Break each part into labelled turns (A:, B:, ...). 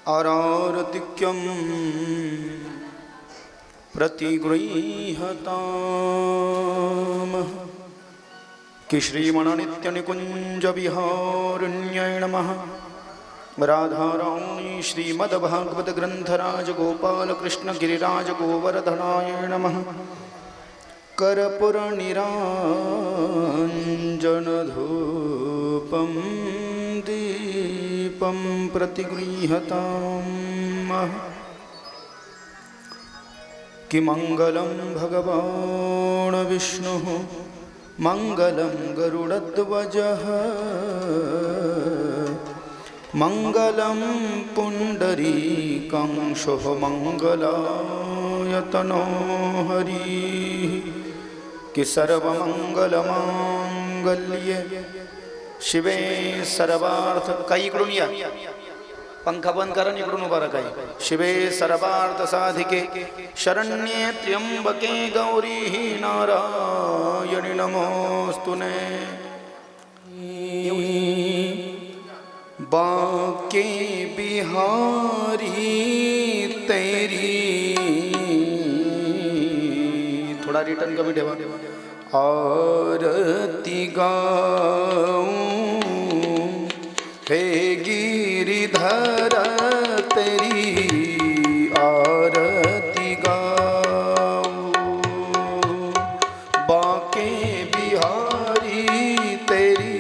A: आरार्तिक्यं प्रतिगृह्यतामः कि श्रीमणनित्यनिकुञ्जविहारिण्यै नमः। राधाराणी श्रीमद्भागवत ग्रंथराज गोपाल कृष्ण गिरिराज गोवर्धनाय नमः। कर्पूरनिराञ्जनधूपं दीपं प्रतिगृह्यतामः कि मंगलं भगवान् विष्णुः मंगलं गरुडध्वजः मंगलं पुंडरीकाक्षो मंगलायतनो हरिः कि सर्वमंगलमांगल्ये शिवे सर्वार्थ काही इकडून या पंखा बंद करा इकडून उभा राहा काही शिवे सर्वार्थ साधिके शरण्ये त्र्यंबके गौरी नारायणी नमोस्तुते। बाके बिहारी तेरी थोड़ा रिटर्न कमी ठेवा आरती गाऊं हे गिरिधर तेरी आरती गाऊं बाके बिहारी तेरी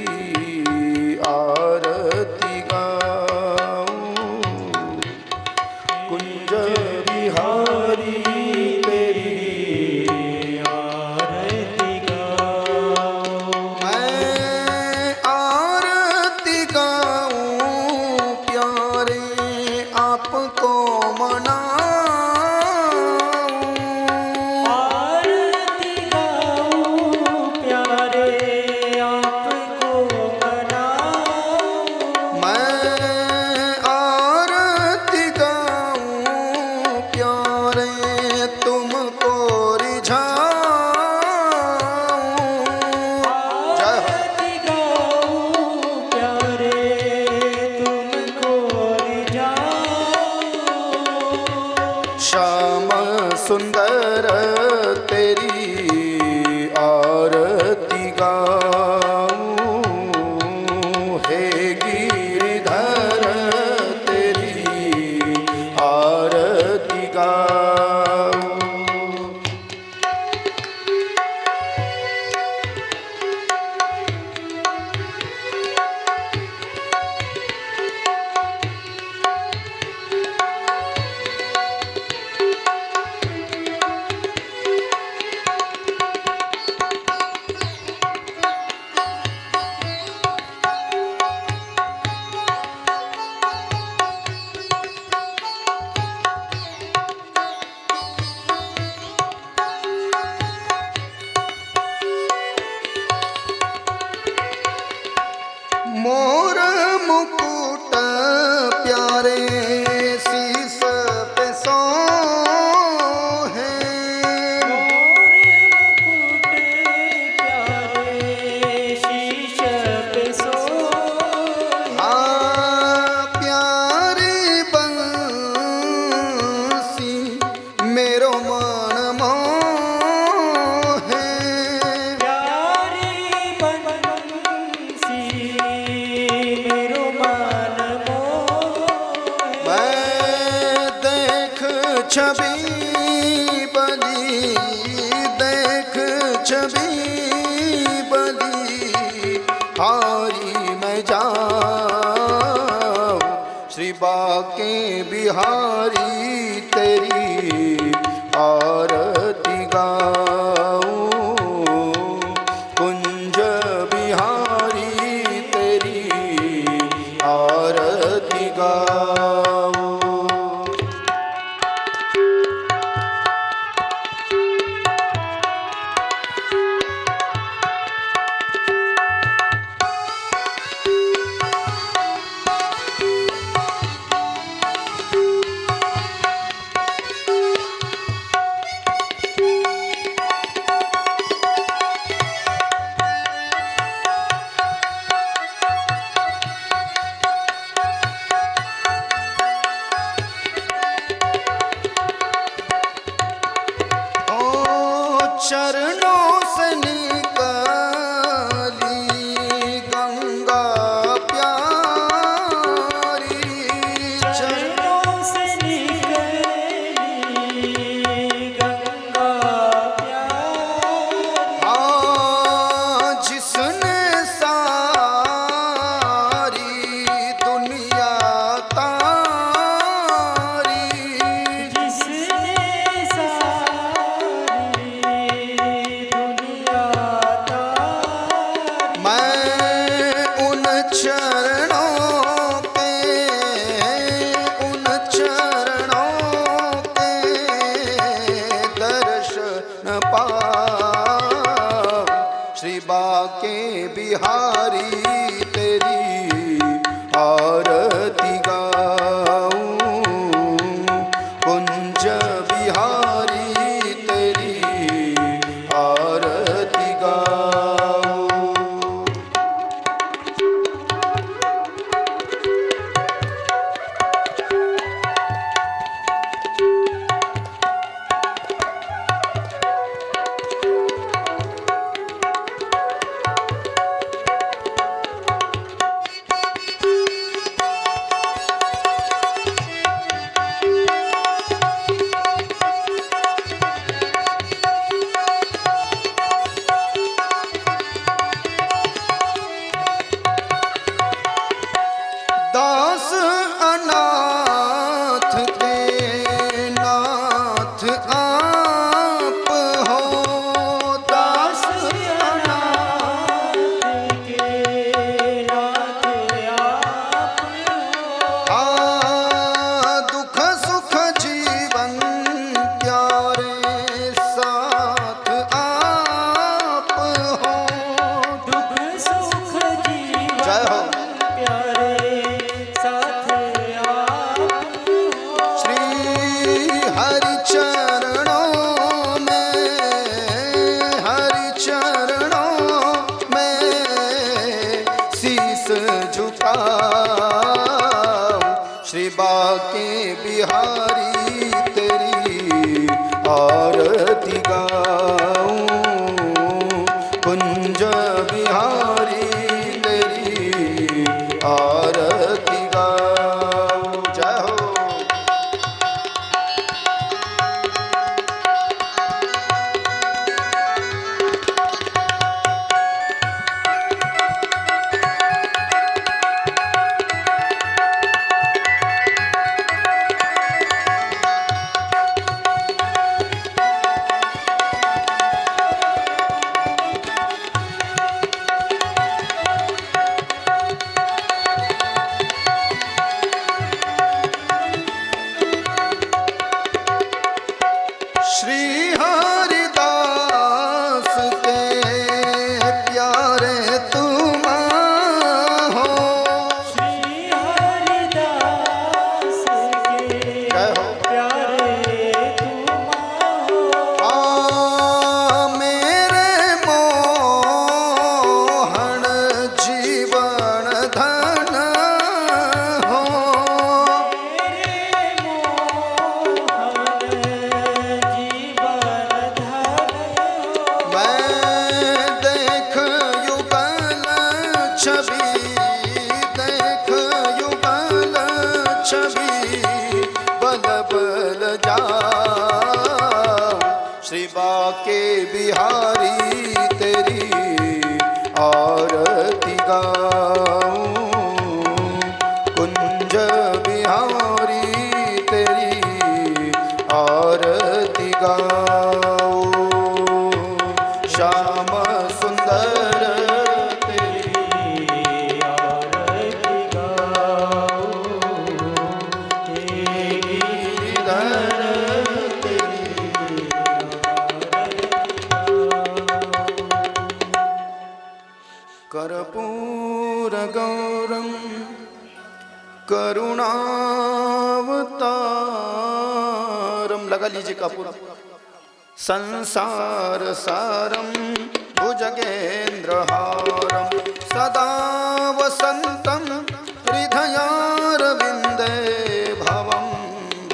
A: आरती गाऊं कुंज बिहारी सुंदर तेरी आरती गाऊं हे गिरिधर तेरी आरती गाऊं। मोर मुकुट प्यारे शीस पे सोहे
B: मोर मुकुट प्यारे शीश पे सोहे
A: प्यारी बंसी मेरो मन मोहे
B: प्यारी बंसी मेरो मन मोहे
A: देख छवि बली देख छवि बली हारी मैं जाऊं श्री बाके बिहारी तेरी आरती गाऊं कुंज बिहारी तेरी आरती गाऊं। चरणों से निकली गंगा प्यारी,
B: चरणों से निकली गंगा प्यारी।
A: हाँ, जिसने सारी दुनिया तारी,
B: जिसने सारी दुनिया तारी।
A: मैं उन चरणों के दर्शन पाऊं, श्री बाके बिहारी तेरी आरती गाऊं, कुंज बिहारी तेरी आरती गाऊं। दास अनाथ के नाथ आप हो, दास
B: अनाथ के नाथ आप हो।
A: आ दुख सुख जीवन प्यारे साथ आप हो।
B: दुख सुख जीवन
A: जय हो।
B: प्यारे साथ आप हो।
A: श्री हरि चरणों में शीस झुकाऊं, श्री बाके बिहारी तेरी आरती गाऊं, कुंज बिहारी तेरी आरती गाऊं। जय हो। श्री हरिदास के प्यारे तुम हो,
B: श्री हरिदास के
A: जय हो।
B: प्यारे तुम हो।
A: आ मेरे मोहन जीवन धन हो,
B: मेरे मोहन जीवन धन हो।
A: मैं देख युगल छवि, देख युगल छवि, बल बल जाऊं, श्री बाके बिहारी तेरी आरती गाऊं, कुंज बिहारी तेरी आरती गाऊं, श्याम सुंदर तेरी
B: आरती गाओ, हे
A: गिरिधर तेरी कर्पूर गौरम करुणावतारम, लगा लीजिए कपूर। संसार सारम भुजगेन्द्रहारम, सदा वसंतम हृदयारविंदे, भवं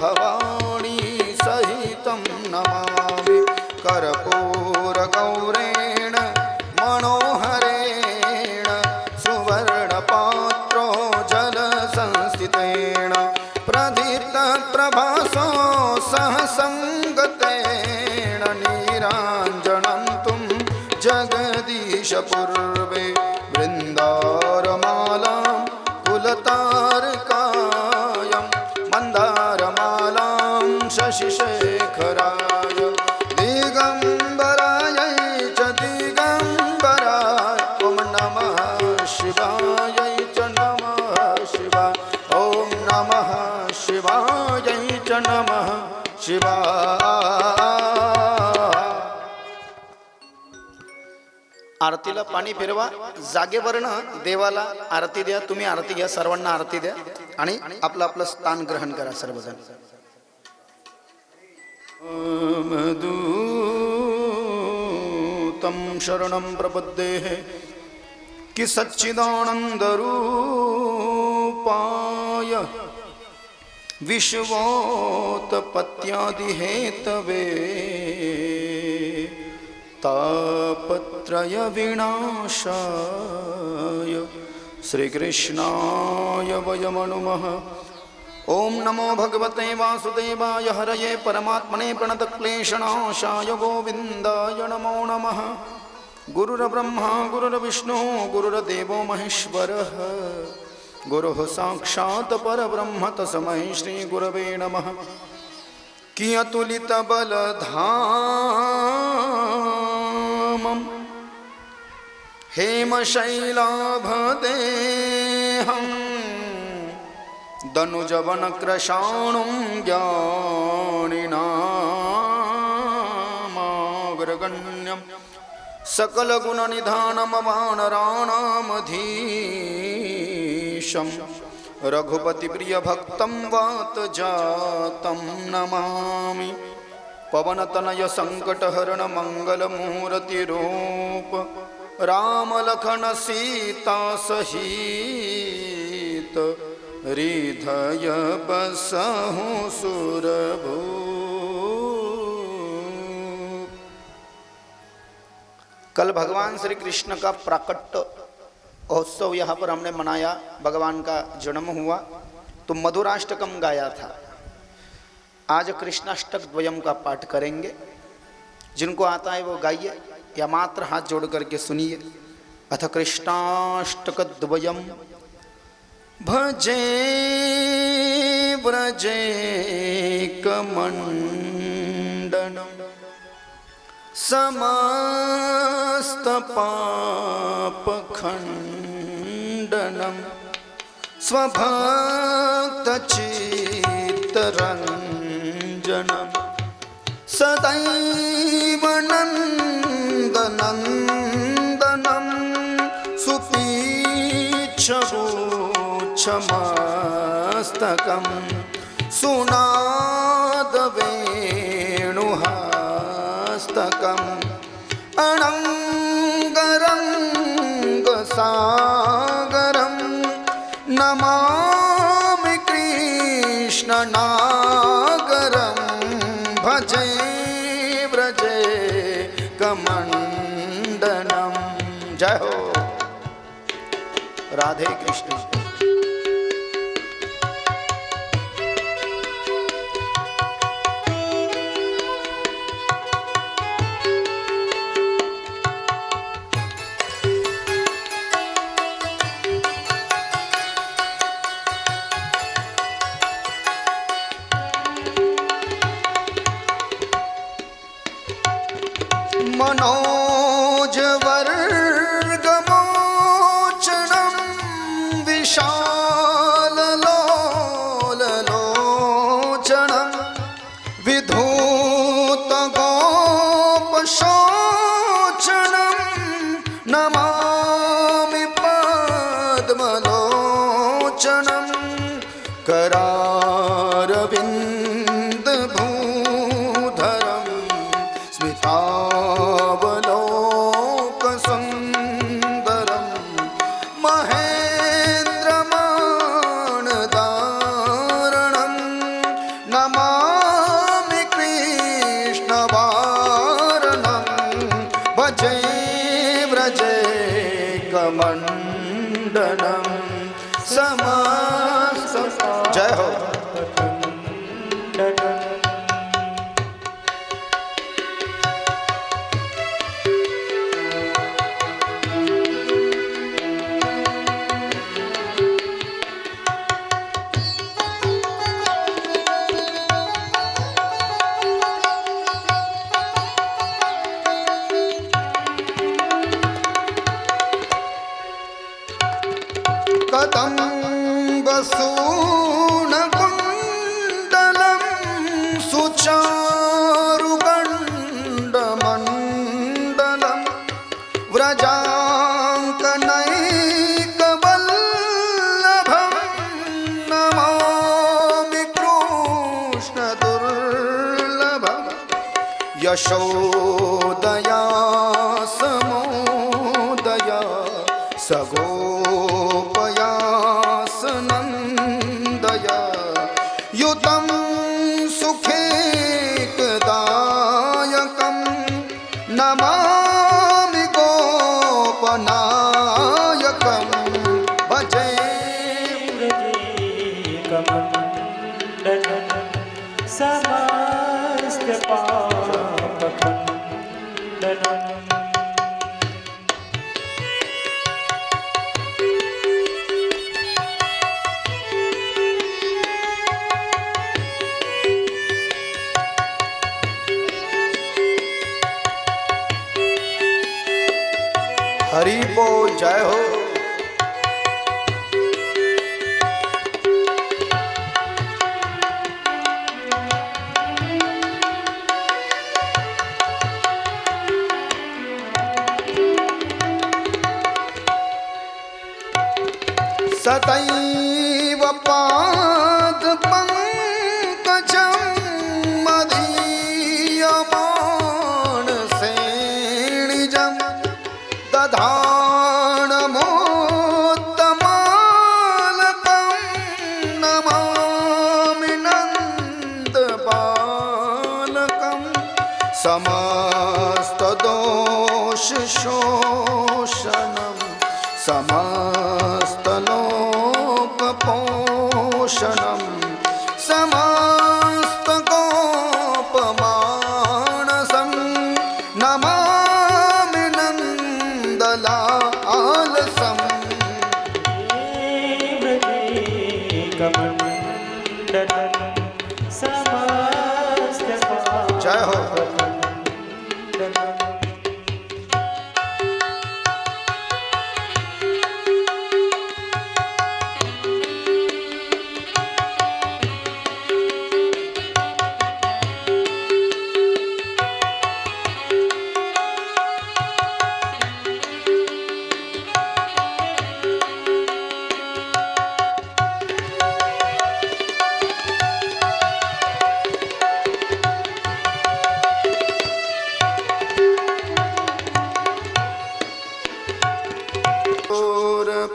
A: भवानी सहितं नमामि। कर्पूर कर्पूरगौरेण मनोहरेण सुवर्णपात्रो जलसंस्थितेन प्रदीप्तप्रभासो सह संगतेन नीराञ्जनं तुं जगदीशपूर्वे वृन्दारमालां कुलतारकायं मन्दारमालां शशिशेखराय दिगम्बरायै च दिगम्बराय ॐ नमः शिवायै च नमः शिवाय ॐ नमः शिवायै च नमः शिवाय. आरतीला पाणी फिरवा, जागेवरनं देवाला आरती द्या. तुम्ही आरती घ्या, सर्वांना आरती द्या आणि आपलं आपलं स्थान ग्रहण करा सर्वजण. दूतं शरणं प्रपद्येः कि सच्चिदानन्दरूपाय विश्वोत्पत्त्यादिहेतवे तापत्रय विनाशाय श्रीकृष्णाय वयं नुमः. ओम नमो भगवते वासुदेवाय हरये परमात्मने प्रणतक्लेशनाशाय गोविन्दाय नमो नमः. गुरुर्ब्रह्मा गुरुर्विष्णुः गुरुर्देवो महेश्वरः गुरुः साक्षात् परब्रह्म तस्मै श्रीगुरवे नमः. कियतुलितबलधामं हेमशैलाभदेहं दनुजवनकृशाणुं ज्ञानिनामाग्रगण्यं सकलगुणनिधानमवानराणामधीशं रघुपतिप्रियभक्तं वातजातं नमामि. पवनतनयसङ्कटहरणमङ्गलमूर्तिरूप रामलखन सीता सहित हृदय बसहु सुरभू. कल भगवान श्री कृष्ण का प्राकट्य महोत्सव यहाँ पर हमने मनाया. भगवान का जन्म हुआ तो मधुराष्टकम गाया था. आज कृष्णाष्टक द्वयम का पाठ करेंगे. जिनको आता है वो गाइए या मात्र हाथ जोड़ करके सुनिए. अथ कृष्णाष्टक द्वयम भजे व्रजे कमंडनं समस्त पाप खंडनं स्वभक्त चित्तरंजनं सदैव नन्दनन्दनं सुपीच्छमस्तकं सुनादवेणुहस्तकम् अनङ्गरङ्गसागरं नमामि कृष्णनागरं भजे व्रजे कमण्डनं. जय हो राधे कृष्ण. मनोजवर्गमोचनं विशाललोललोचनं विधूतगोपशोचनं नमामि पद्मलोचनं करारविन्दभूधरं स्मितावलोकसो मेघमण्डनं समस्त जय हो कदम्बसूनकुण्डलं सुचारुगण्डमण्डलं व्रजाङ्कनैकवल्लभं नमामि कृष्णदुर्लभं यशोदया समोदया सगोपयासनन्दया युतं सुखेकदायकं नमामि गोपनायकं भजे हरि बोल जय हो सदैव पादपङ्कजं मदीयमानसेणिजं दधानमोत्तमालकं नमामि नन्दबालकं समस्तदोषशोषणं समस्तलोकपोषणं समस्तगोपमानसं नमामि नन्दलालसं जय हो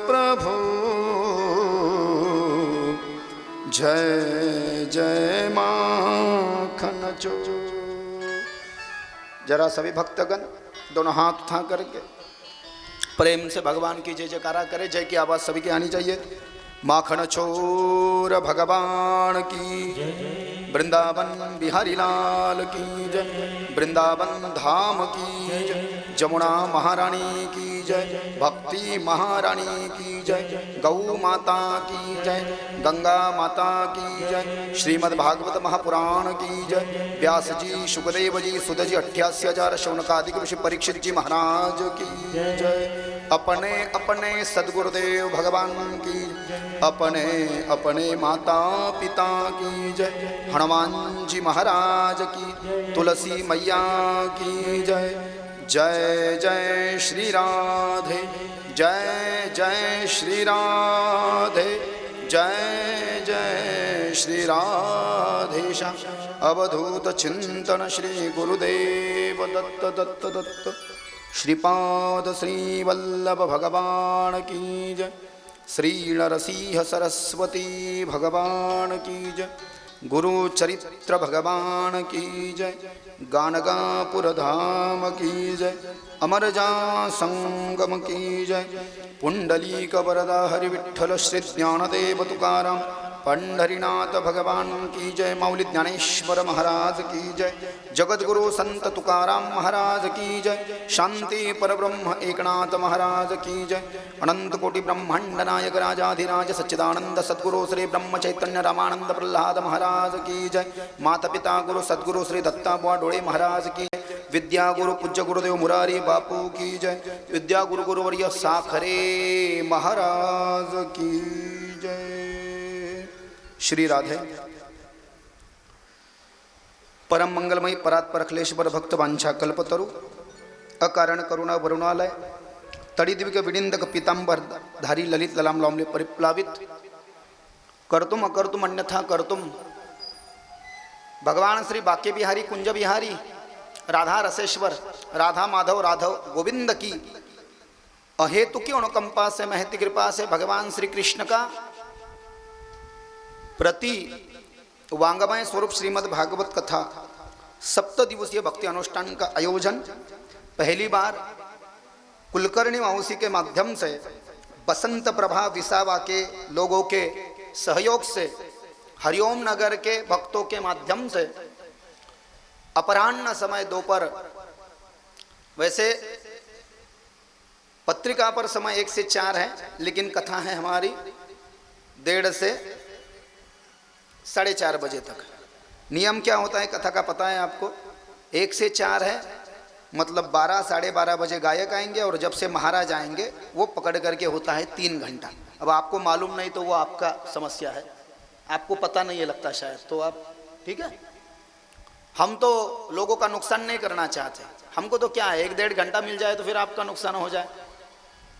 A: प्रभु जय जय माखन चो। जरा सभी भक्तगण दोनों हाथ उठा करके प्रेम से भगवान की जय जयकारा करे। जय की आवाज सभी की आनी चाहिए। माखन चोर भगवान की वृंदावन बिहारी लाल की जय, वृंदावन धाम की जय, जमुना महारानी की जय, भक्ति महारानी की जय, गौ माता की जय, गंगा माता की जय, श्रीमद् भागवत महापुराण की जय, व्यास जी सुखदेव जी सुध जी 88,000 शौनकादिक ऋषि परीक्षित जी महाराज की जय। अपने अपने सद्गुरुदेव भगवान की, अपने अपने माता पिता की जय, हनुमान जी महाराज की, तुलसी मैया की जय। जय जय श्री राधे, जय जय श्री राधे, जय जय श्री राधेशा। अवधूत चिंतन श्री गुरुदेव दत्त दत्त दत्त। श्रीपाद श्री वल्लभ भगवान की जय। श्री नरसिंह सरस्वती भगवान की जय। गुरु चरित्र भगवान की जय, गानगापुर धाम की जय, अमरजा संगम की जय, पुंडलीक वरदा हरि विठ्ठल श्री ज्ञानदेव तुकाराम पंढरीनाथ भगवान की जय, माऊली ज्ञानेश्वर महाराज की जय, जगद्गुरु संत तुकाराम महाराज की जय, शांति परब्रह्म एकनाथ महाराज की जय, अनंत कोटि ब्रह्मांड नायक राजाधिराज सच्चिदानंद सद्गुरु श्री ब्रह्म चैतन्य रामानंद प्रहलाद महाराज की जय, माता पिता गुरु सद्गुरु श्री दत्ता बुआ डोळे महाराज की जय, विद्या गुरु पूज्य गुरुदेव मुरारी बापू की जय, विद्या गुरु गुरुवर्य साखरे महाराज की जय। श्री राधे। परम मंगलमयी परात्पर अखिलेश्वर भक्त वांछा कल्पतरु अकारण करुणा वरुणालय तड़िद्विक विनिंदक पीतांबर धारी ललित ललाम लौमले परिप्लावित कर्तुम अकर्तुम अन्यथा कर्तुम भगवान श्री बाके बिहारी कुंज बिहारी राधा रसेश्वर राधा माधव राधव गोविंद की अहेतु की अनुकंपा से महती कृपा से भगवान श्री कृष्ण का प्रति वांगमय स्वरूप श्रीमद् भागवत कथा 7 दिवसीय भक्ति अनुष्ठान का आयोजन पहली बार कुलकर्णी माउसी के माध्यम से बसंत प्रभा विसावा के लोगों के सहयोग से हरिओम नगर के भक्तों के माध्यम से अपराह्न समय दोपहर, वैसे पत्रिका पर समय 1 से 4 है, लेकिन कथा है हमारी 1:30 से 4:30 बजे तक। नियम क्या होता है कथा का पता है आपको? 1 से 4 है, मतलब 12 साढ़े 12 बजे गायक आएंगे और जब से महाराज आएंगे वो पकड़ करके होता है 3 घंटा। अब आपको मालूम नहीं तो वो आपका समस्या है, आपको पता नहीं है लगता शायद, तो आप ठीक है। हम तो लोगों का नुकसान नहीं करना चाहते, हमको तो क्या है 1-1.5 घंटा मिल जाए तो फिर आपका नुकसान हो जाए।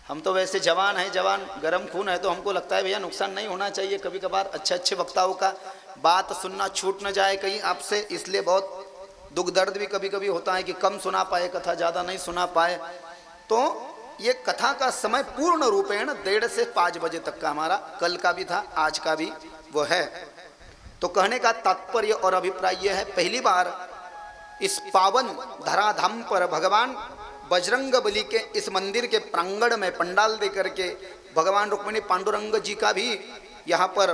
A: हम तो वैसे जवान हैं, जवान गरम खून है, तो हमको लगता है भैया नुकसान नहीं होना चाहिए। कभी कभार अच्छे वक्ताओं का बात सुनना छूट न जाए कहीं आपसे, इसलिए बहुत दुख दर्द भी कभी कभी होता है कि कम सुना पाए कथा, ज़्यादा नहीं सुना पाए। तो ये कथा का समय पूर्ण रूपेण 1:30 से 5 बजे तक का हमारा कल का भी था, आज का भी वो है। तो कहने का तात्पर्य और अभिप्राय यह है, पहली बार इस पावन धराधाम पर भगवान बजरंग बली के इस मंदिर के प्रांगण में पंडाल दे करके भगवान रुक्मिणी पांडुरंग जी का भी यहाँ पर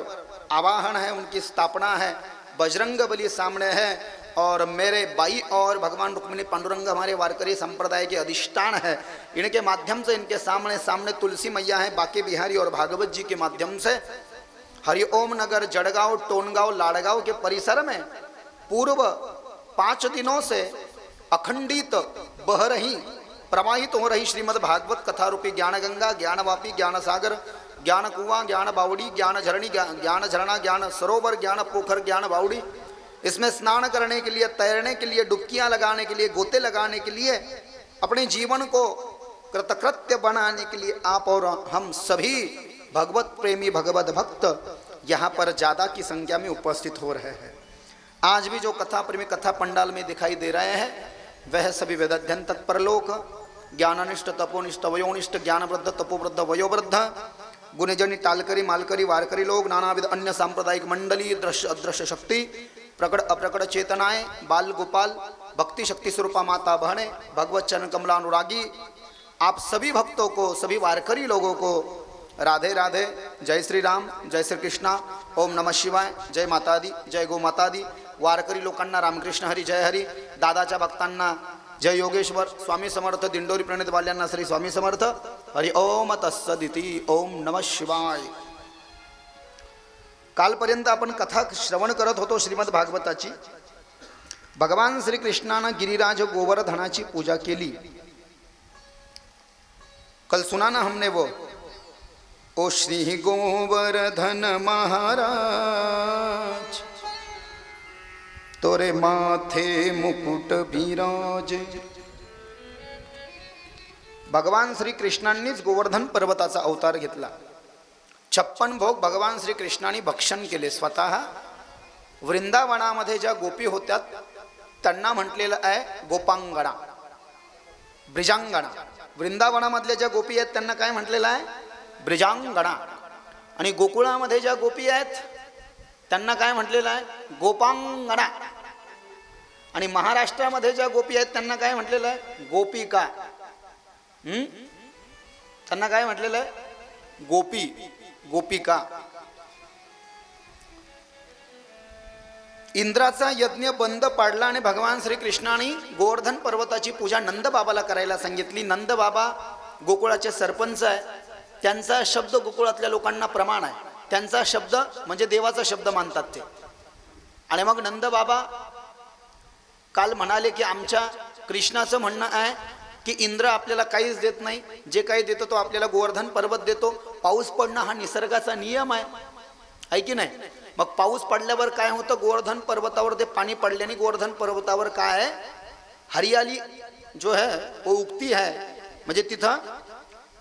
A: आवाहन है, उनकी स्थापना है। बजरंग बली सामने है और मेरे बाई और भगवान रुक्मिणी पांडुरंग हमारे वारकरी संप्रदाय के अधिष्ठान है। इनके माध्यम से इनके सामने तुलसी मैया है, बाके बिहारी और भागवत जी के माध्यम से हरिओम नगर, जड़गांव, टोनगांव, लाड़गांव के परिसर में पूर्व 5 दिनों से अखंडित बह रही, प्रवाहित हो रही श्रीमद् भागवत कथा रूपी ज्ञान गंगा, ज्ञान वापी, ज्ञान सागर, ज्ञान कुआं, ज्ञान बावड़ी, ज्ञान झरणी, ज्ञान झरना, ज्ञान सरोवर, ज्ञान पोखर, ज्ञान बावड़ी, इसमें स्नान करने के लिए, तैरने के लिए, डुबकियां लगाने के लिए, गोते लगाने के लिए, अपने जीवन को कृतकृत्य बनाने के लिए आप और हम सभी भगवत प्रेमी भगवत भक्त यहाँ पर ज़्यादा की संख्या में उपस्थित हो रहे हैं। आज भी जो कथा प्रेमी कथा पंडाल में दिखाई दे रहे हैं वह सभी वेदाध्ययन तत्पर लोक, ज्ञाननिष्ठ तपोनिष्ठ वयोनिष्ठ, ज्ञानवृद्ध तपोवृद्ध वयोवृद्ध, गुणजनी टालकरी मालकरी वारकरी लोग, नानाविध अन्य सांप्रदायिक मंडली, दृश्य अदृश्य शक्ति, प्रकट अप्रकट चेतनाएं, बाल गोपाल, भक्ति शक्ति स्वरूपा माता बहने, भगवत चरण कमलानुरागी, आप सभी भक्तों को, सभी वारकरी लोगों को राधे राधे, जय श्री राम, जय श्री कृष्णा, ओम नमः शिवाय, जय माता दी, जय गो माता दी। वारकरी लोकांना रामकृष्ण हरी, जय हरी। दादाच्या भक्तांना जय योगेश्वर, स्वामी समर्थ, दिंडोरी प्रणित वाल्यांना श्री स्वामी समर्थ, हरि ओम तत्सदिति, ओम नमः शिवाय। कालपर्यंत आपण कथा श्रवण करत होतो श्रीमद् भागवताची। भगवान श्री कृष्णानं गिरिराज गोवर्धनाची पूजा केली। कल सुना ना हमने वो, ओ श्री गोवर्धन महाराज तोरे माथे मुकुट विराजे। भगवान श्री कृष्णांनीच गोवर्धन पर्वताचा अवतार घेतला। 56 भोग भगवान श्री कृष्णांनी भक्षण केले स्वतः। वृंदावनामध्ये ज्या गोपी होत्या त्यांना म्हटलेलं आहे गोपांगणा, ब्रिजांगणा। वृंदावनामधल्या ज्या गोपी आहेत त्यांना काय म्हटलेलं आहे? ब्रिजांगणा। आणि गोकुळामध्ये ज्या गोपी आहेत त्यांना काय म्हटलेलं आहे? गोपांगना. आणि महाराष्ट्रामध्ये ज्या गोपी आहेत त्यांना काय म्हटलेलं आहे? गोपिका. त्यांना काय म्हटलेलं आहे? गोपी, गोपिका. इंद्राचा यज्ञ बंद पाडला आणि भगवान श्रीकृष्णाने गोवर्धन पर्वताची पूजा नंद बाबाला करायला सांगितली. नंद बाबा गोकुळाचे सरपंच आहे. त्यांचा शब्द गोकुळातल्या लोकांना प्रमाण आहे. त्यांचा शब्द म्हणजे देवाचा शब्द मानतात ते. आणि मग नंद बाबा काल म्हणाले की आमच्या कृष्णाचं म्हणणं आहे की इंद्र आपल्याला काहीच देत नाही, जे काही देतो तो आपल्याला गोवर्धन पर्वत देतो. पाऊस पडणं हा निसर्गाचा नियम आहे की नाही? मग पाऊस पडल्यावर काय होतं? गोवर्धन पर्वतावर ते पाणी पडल्याने गोवर्धन पर्वतावर काय आहे? हरियाली जो है वो उगती है. म्हणजे तिथं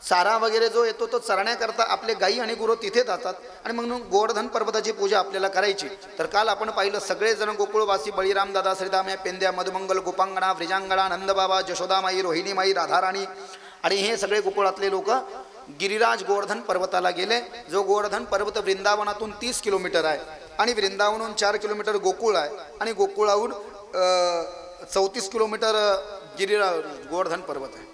A: चारा वगैरे जो येतो तो चरण्याकरता आपले गाई आणि गुरु तिथे जातात. आणि मग गोवर्धन पर्वताची पूजा आपल्याला करायची. तर काल आपण पाहिलं सगळेजण गोकुळवासी, बळीराम दादा, श्रीदाम्या, पेंद्या, मधुमंगल, गोपांगणा, व्रिजांगणा, नंदबाबा, जशोदामाई, रोहिणीमाई, राधाराणी आणि हे सगळे गोकुळातले लोक गिरिराज गोवर्धन पर्वताला गेले. जो गोवर्धन पर्वत वृंदावनातून 30 किलोमीटर आहे आणि वृंदावनहून 4 किलोमीटर गोकुळ आहे आणि गोकुळाहून 34 किलोमीटर गिरिराज गोवर्धन पर्वत आहे.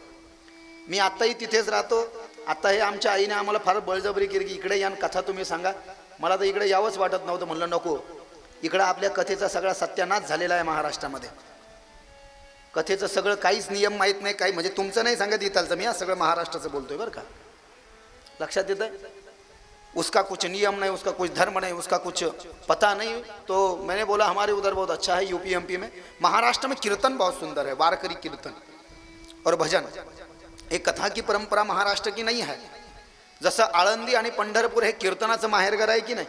A: मी आत्ताही तिथेच राहतो. आता हे आमच्या आईने आम्हाला फार बळजबरी केली की इकडे या कथा तुम्ही सांगा. मला तर इकडे यावंच वाटत नव्हतं. म्हणलं नको, इकडं आपल्या कथेचा सगळा सत्यानाश झालेला आहे महाराष्ट्रामध्ये. कथेचं सगळं काहीच नियम माहीत नाही, काही म्हणजे तुमचं नाही सांगत इथलचं, मी सगळं महाराष्ट्राचं बोलतोय बरं का. लक्षात येत आहे? उसका कुछ नियम नहीं, उसका कुछ धर्म नहीं, उसका कुछ पता नहीं. तो मैंने बोला हमारे उधर बहुत अच्छा है, यूपी एमपी में. महाराष्ट्र में कीर्तन बहुत सुंदर है, वारकरी कीर्तन और भजन. एक कथा की परंपरा महाराष्ट्र की नहीं है. जसं आळंदी आणि पंढरपूर हे कीर्तनाचं माहेरघर आहे की नाही.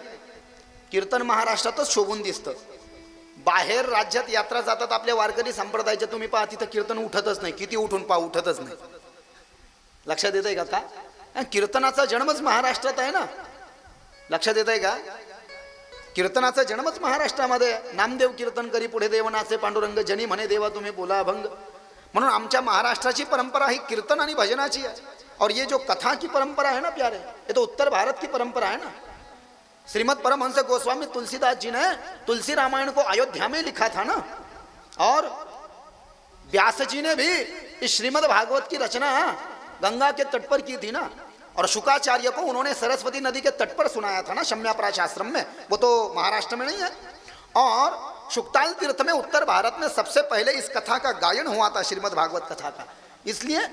A: कीर्तन महाराष्ट्रातच शोभून दिसतं. बाहेर राज्यात यात्रा जातात आपल्या वारकरी संप्रदायाच्या, तुम्ही पहा तिथं कीर्तन उठतच नाही. किती उठून पहा, उठतच नाही. लक्षात येत आहे का? का कीर्तनाचा जन्मच महाराष्ट्रात आहे ना. लक्षात येत आहे का? कीर्तनाचा जन्मच महाराष्ट्रामध्ये. नामदेव कीर्तन करी पुढे देवनाचे पांडुरंग, जनी म्हणे देवा तुम्ही बोला अभंग. म्हणून आमच्या महाराष्ट्राची परंपरा ही कीर्तन आणि भजनाची है. और ये जो कथा की परंपरा है ना प्यारे, ये तो उत्तर भारत की परंपरा है ना. श्रीमद परमहंस गोस्वामी तुलसीदास जी ने तुलसी रामायण को अयोध्या में लिखा था ना. और व्यास जी ने भी इस श्रीमद भागवत की रचना गंगा के तट पर की थी ना. और शुकाचार्य को उन्होंने सरस्वती नदी के तट पर सुनाया था ना, शम्यापराश आश्रम में. वो तो महाराष्ट्र में नहीं है. और शुक्ताल तीर्थ में उत्तर भारत में सबसे पहले इस कथा का गायन हुआ था, श्रीमद् भागवत कथा का. इसलिए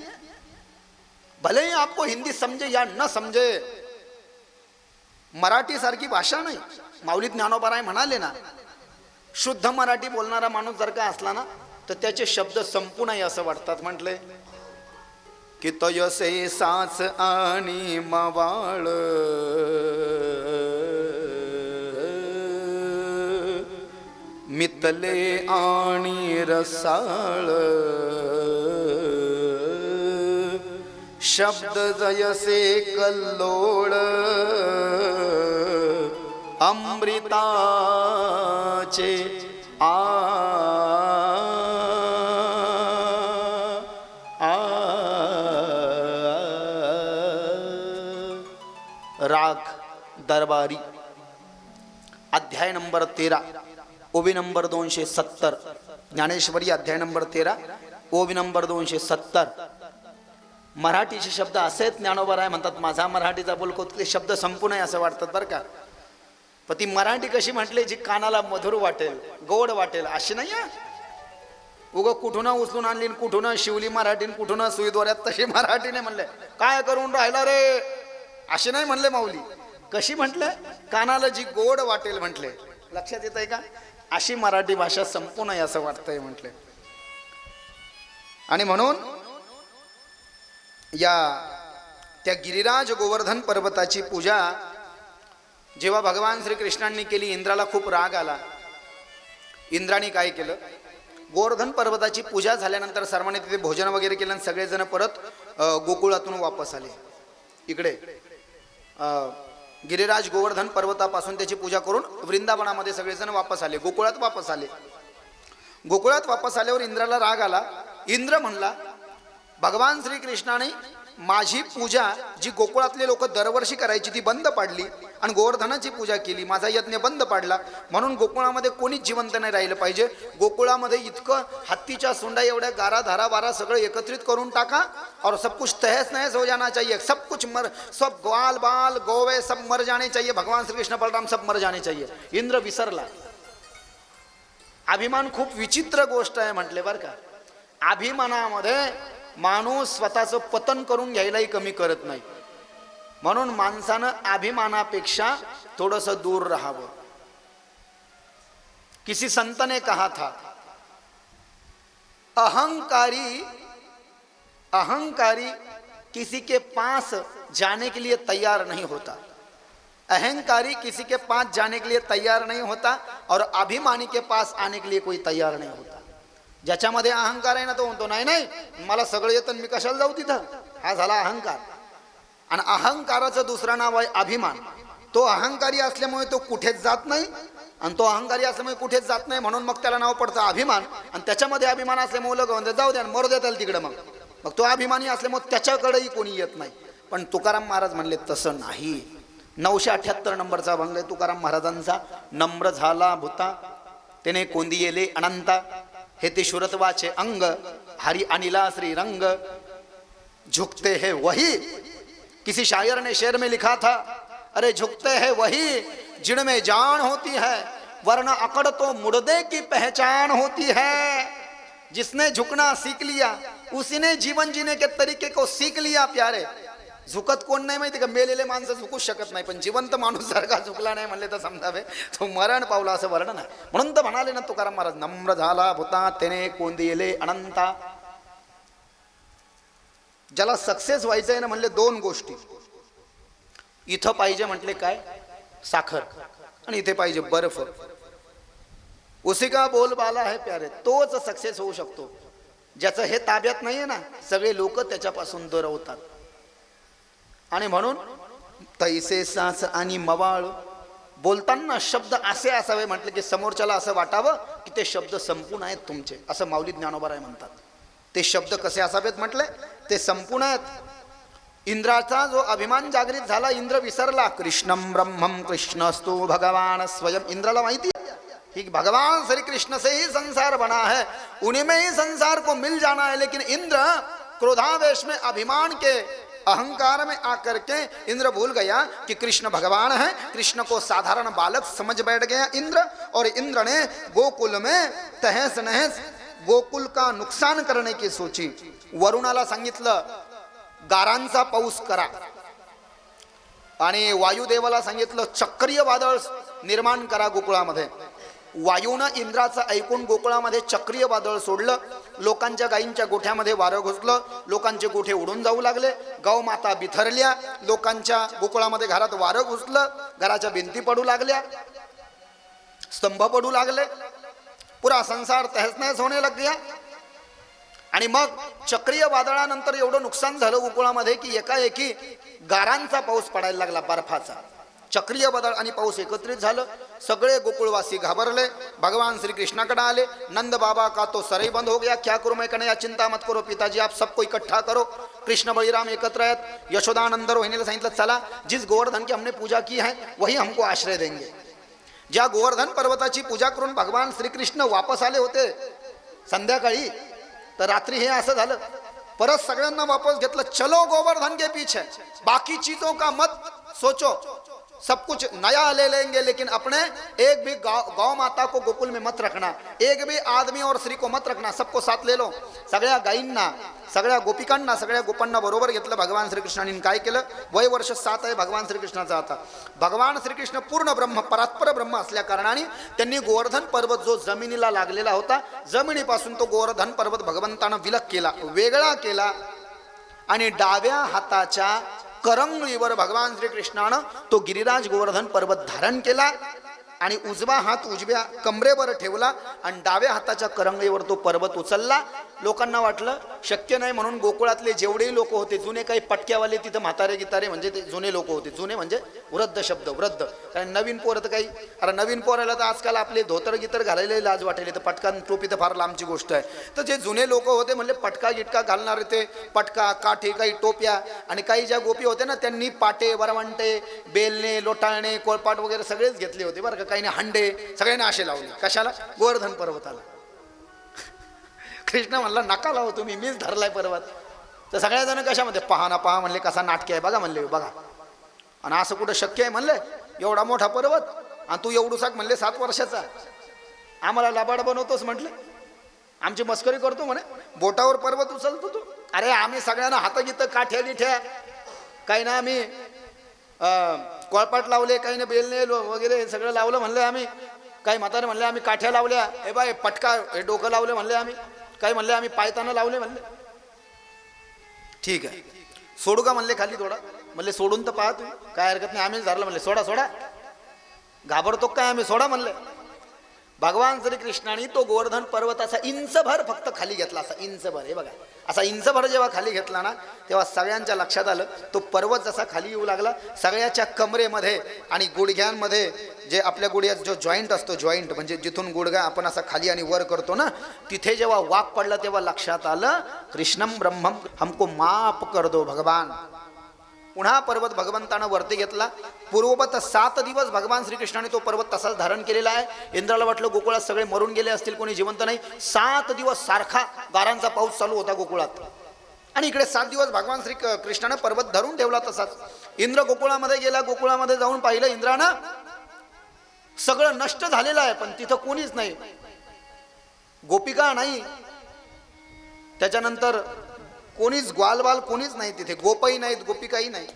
A: भले ही आपको हिंदी समझे या न समझे, मराठी सारखी भाषा नाही. माऊली ज्ञानोबाराय म्हणाले ना, शुद्ध मराठी बोलणारा माणूस जर का असला ना तर त्याचे शब्द संपूर्ण आहे असं वाटतात. म्हटले की तयसे साच आणि मवाळ, मितले आणि रसाळ, शब्द जयसे कल्लोळ, अमृताचे राग दरबारी. अध्याय नंबर 13, ओबी नंबर 270. ज्ञानेश्वरी अध्याय नंबर 13, ओबी नंबर 270. मराठीचे शब्द असेच ज्ञानोबाराय म्हणतात. माझा मराठीचा बोलको ते शब्द संपूर्ण आहे असं वाटतात बरं का. पण ती मराठी कशी म्हटली जी कानाला मधुर वाटेल, गोड वाटेल अशी नाही आहे. उगं कुठून उचलून आणली, कुठून शिवली मराठीन, कुठून सुईद्वाऱ्यात, तशी मराठीने म्हणले. काय करून राहिला रे असे नाही म्हणले माऊली. कशी म्हटलं? कानाला जी गोड वाटेल म्हटले. लक्षात येत आहे का? अशी मराठी भाषा संपूर्ण आहे असं वाटतंय म्हटले. आणि म्हणून या त्या गिरिराज गोवर्धन पर्वताची पूजा जेव्हा भगवान श्रीकृष्णांनी केली, इंद्राला खूप राग आला. इंद्राने काय केलं? गोवर्धन पर्वताची पूजा झाल्यानंतर सर्वांनी तिथे भोजन वगैरे केलं आणि सगळेजण परत गोकुळातून वापस आले. इकडे गिरिराज गोवर्धन पर्वतापासून त्याची पूजा करून वृंदावनामध्ये सगळेजण वापस आले, गोकुळात वापस आले. गोकुळात वापस आल्यावर इंद्राला राग आला. इंद्र म्हणला, भगवान श्रीकृष्णाने माझी पूजा जी गोकुळातले लोक दरवर्षी करायची ती बंद पाडली आणि गोवर्धनाची पूजा केली, माझा यज्ञ बंद पाडला. म्हणून गोकुळामध्ये कोणीच जिवंत नाही राहिलं पाहिजे. गोकुळामध्ये इतकं हत्तीच्या सोंडा एवढ्या गारा धारा वारा सगळं एकत्रित करून टाका और सब कुछ तहस नहस हो जाना चाहिए. सब कुछ सब ग्वाल बाल गोवे सब मर जाने चाहिए. भगवान श्री कृष्ण बलराम सब मर जाने चाहिए. इंद्र विसरला. अभिमान खूप विचित्र गोष्ट आहे म्हटले बरं का. अभिमानामध्ये माणूस स्वतःचं पतन करून घ्यायलाही कमी करत नाही. म्हणून माणसानं अभिमानापेक्षा थोडंसं दूर राहावं. किसी संत ने कहा था, अहंकारी किसी के पास जाने के लिए तैयार नहीं होता. अहंकारी किसी के पास जाने के लिए तैयार नहीं होता और अभिमानी के पास आने के लिए कोई तैयार नहीं होता. ज्याच्यामध्ये अहंकार आहे ना तो म्हणतो नाही नाही मला सगळं येतं मी कशाला जाऊ तिथं. हा झाला अहंकार. आणि अहंकाराचं दुसरं नाव आहे अभिमान. तो अहंकारी असल्यामुळे तो कुठेच जात नाही आणि तो अहंकारी असल्यामुळे कुठेच जात नाही म्हणून मग त्याला नाव पडतं अभिमान. आणि त्याच्यामध्ये अभिमान असल्यामुळे लोक जाऊ द्या मरू द्या त्याला तिकडे. मग तो अभिमानी असल्यामुळे त्याच्याकडेही कोणी येत नाही. पण तुकाराम महाराज म्हणले तसं नाही. 978 नंबरचा भंग आहे तुकाराम महाराजांचा. नम्र झाला भूता त्याने कोंदी येले अनंता, हे ते शुरत्वाचे अंग हरि अनिला श्री रंग. झुकते हैं वही, किसी शायर ने शेर में लिखा था, अरे झुकते हैं वही जिनमें जान होती है, वरना अकड़ तो मुर्दे की पहचान होती है. जिसने झुकना सीख लिया उसी ने जीवन जीने के तरीके को सीख लिया. प्यारे झुकत कोण नाही माहिती का. मेलेले माणसं झुकूच शकत नाही. पण जिवंत माणूस सारखा झुकला नाही म्हणले तर समजावे तो मरण पावला असं वर्णन आहे. म्हणून तर म्हणाले ना तुकाराम महाराज, नम्र झाला भूता त्याने कोंदी येले अनंता. ज्याला सक्सेस व्हायचं आहे ना म्हणले दोन गोष्टी. इथं पाहिजे म्हटले काय, साखर, आणि इथे पाहिजे बर्फ. उसी का बोलबाला है प्यारे. तोच सक्सेस होऊ शकतो. ज्याचं हे ताब्यात नाहीये ना सगळे लोक त्याच्यापासून दुरवतात. आणि म्हणून तैसे सास आणि मवाळ बोलताना शब्द असे असावे म्हटले की समोरच्याला असं वाटावं की ते शब्द संपूर्ण आहेत तुमचे. असं माऊली ज्ञानोबाराय म्हणतात. ते शब्द कसे असावेत म्हटले, ते संपूर्ण आहेत. इंद्राचा जो अभिमान जागृत झाला, इंद्र विसरला. कृष्णम ब्रह्मम कृष्णस्तु भगवान स्वयं. इंद्राला माहिती कि भगवान श्री कृष्ण से ही संसार बना है, उन्हीं में ही संसार को मिल जाना है. लेकिन इंद्र क्रोधावेश में अभिमान के अहंकार में आकर के इंद्र भूल गया कि कृष्ण भगवान है. कृष्ण को साधारण बालक समझ बैठ गया इंद्र. और इंद्र ने गोकुल में तहस नहस गोकुल का नुकसान करने की सोची. वरुणाला सांगितलं गारांचा पाऊस करा आणि वायुदेवाला सांगितलं चक्रीय वादळ निर्माण करा गोकुळामध्ये. वायूनं इंद्राचं ऐकून गोकुळामध्ये चक्रीय वादळ सोडलं. लोकांच्या गायींच्या गोठ्यामध्ये वारं घुसलं. लोकांचे गोठे उडून जाऊ लागले. गौमाता बिथरल्या. लोकांच्या गोकुळामध्ये घरात वारं घुसलं. घराच्या भिंती पडू लागल्या, स्तंभ पडू लागले. पुरा संसार तहस-नहस होणे लग गया. आणि मग चक्रीय वादळानंतर एवढं नुकसान झालं गोकुळामध्ये की एकाएकी गारांचा पाऊस पडायला लागला, बर्फाचा. चक्रीय वादळ आणि पाऊस एकत्रित झालं. सगळे गोकुळवासी घाबरले. भगवान श्री कृष्णाकडे आले. नंद बाबा का तो सर ही बंद हो गया, क्या करूं मैं कन्हैया, चिंता मत करो पिताजी, आप सबको इकट्ठा करो. कृष्ण बलिराम एकत्र आहेत. यशोदानंद रोहिणीला सांगितलं चला, जिस गोवर्धन की हमने पूजा की है वही हमको आश्रय देंगे. ज्या गोवर्धन पर्वताची पूजा करून भगवान श्रीकृष्ण वापस आले होते संध्याकाळी, तर रात्री हे असं झालं. परत सगळ्यांना वापस घेतलं. चलो गोवर्धन के पीछे, बाकी चीजों का मत सोचो, सब कुछ नया ले लेंगे लेकिन अपने एक भी गौ माता को गोकुल में मत रखना, एक भी आदमी और स्त्री को मत रखना, सबको साथ ले लो. सगळ्या गायींना, सगळ्या गोपिकांना, सगळ्या गोपांना बरोबर घेतलं भगवान श्रीकृष्णाने. काय केलं, वय वर्ष 7 आहे भगवान श्रीकृष्णाचा. आता भगवान श्रीकृष्ण पूर्ण ब्रह्म, परात्पर ब्रह्म असल्या कारणाने त्यांनी गोवर्धन पर्वत जो जमिनीला लागलेला होता, जमिनीपासून तो गोवर्धन पर्वत भगवंतानं विलग केला, वेगळा केला. आणि डाव्या हाताच्या करंगळीवर भगवान श्रीकृष्णानं तो गिरिराज गोवर्धन पर्वत धारण केला आणि उजवा हात उजव्या कमरेवर ठेवला आणि डाव्या हाताच्या करंगळीवर तो पर्वत उचलला लोकांना वाटलं शक्य नाही, म्हणून गोकुळातले जेवढेही लोक होते जुने, काही पटक्यावाले तिथं म्हातारे गितारे म्हणजे ते जुने लोक होते. जुने म्हणजे वृद्ध शब्द, वृद्ध. कारण नवीन पोरं तर काही, अरे नवीन पोराला तर आजकाल आपले धोतर गितर घालायला लाज वाटेल, तर पटका टोपी तर फार लांबची गोष्ट आहे. तर जे जुने लोक होते म्हणले पटका गिटका घालणारे ते, पटका काठी काही टोप्या, आणि काही ज्या गोपी होत्या ना त्यांनी पाटे वरवंटे बेलणे लोटाळणे कोळपाट वगैरे सगळेच घेतले होते बरं का. काही हंडे सगळ्यांना असे लावले. कशाला? गोवर्धन पर्वताला. कृष्ण म्हणला नका लावू तुम्ही, मीच धरलाय पर्वत. तर सगळ्याजण कशामध्ये, पहा ना पहा म्हणले, कसा नाटक आहे बघा म्हणले, बघा. आणि असं कुठं शक्य आहे म्हणले, एवढा मोठा पर्वत आणि तू एवढूसाक म्हणले 7 वर्षाचा, आम्हाला लाबाड बनवतोस म्हटले, आमची मस्करी करतो म्हणे, बोटावर पर्वत उचलतो तू. अरे आम्ही सगळ्यांना हातागीत काठ्या गिठ्या काही ना, आम्ही कोळपाट लावले, काही ना बेलणे वगैरे सगळं लावलं म्हणले आम्ही. काही म्हातारे म्हणले आम्ही काठ्या लावल्या, हे बाय पटका हे डोकं लावले म्हणले आम्ही. काही म्हणले आम्ही पायताना लावले म्हणले. ठीक आहे सोडू का म्हणले खाली थोडा, म्हणले सोडून तर पाहा तुम्ही, काय हरकत नाही, आम्हीच धरलं म्हणले. सोडा सोडा, घाबरतो काय आम्ही, सोडा म्हणले. भगवान श्रीकृष्णाने तो गोवर्धन पर्वत असा इंचभर फक्त खाली घेतला, असा इंचभर. हे बघा असा इंचभर जेव्हा खाली घेतला ना, तेव्हा सगळ्यांच्या लक्षात आलं तो पर्वत जसा खाली येऊ लागला, सगळ्याच्या कमरेमध्ये आणि गुडघ्यांमध्ये, जे आपल्या गुडघ्यात जो जॉईंट असतो, जॉईंट म्हणजे जिथून गुडघा आपण असा खाली आणि वर करतो ना, तिथे जेव्हा वाक पडला तेव्हा लक्षात आलं कृष्णम ब्रह्मम हमको माफ कर दो भगवान. पुन्हा पर्वत भगवंतानं वरती घेतला. पूर्ववत 7 दिवस भगवान श्रीकृष्णाने तो पर्वत तसाच धारण केलेला आहे. इंद्राला वाटलं गोकुळात सगळे मरून गेले असतील, कोणी जिवंत नाही. 7 दिवस सारखा गारांचा पाऊस चालू होता गोकुळात, आणि इकडे 7 दिवस भगवान श्री कृष्णानं पर्वत धरून ठेवला तसाच. इंद्र गोकुळामध्ये गेला, गोकुळामध्ये जाऊन पाहिलं इंद्रानं सगळं नष्ट झालेलं आहे, पण तिथं कोणीच नाही, गोपिका नाही, त्याच्यानंतर कोणीच ग्वालबाल कोणीच नाही तिथे, गोपही नाहीत गोपिकाही नाही.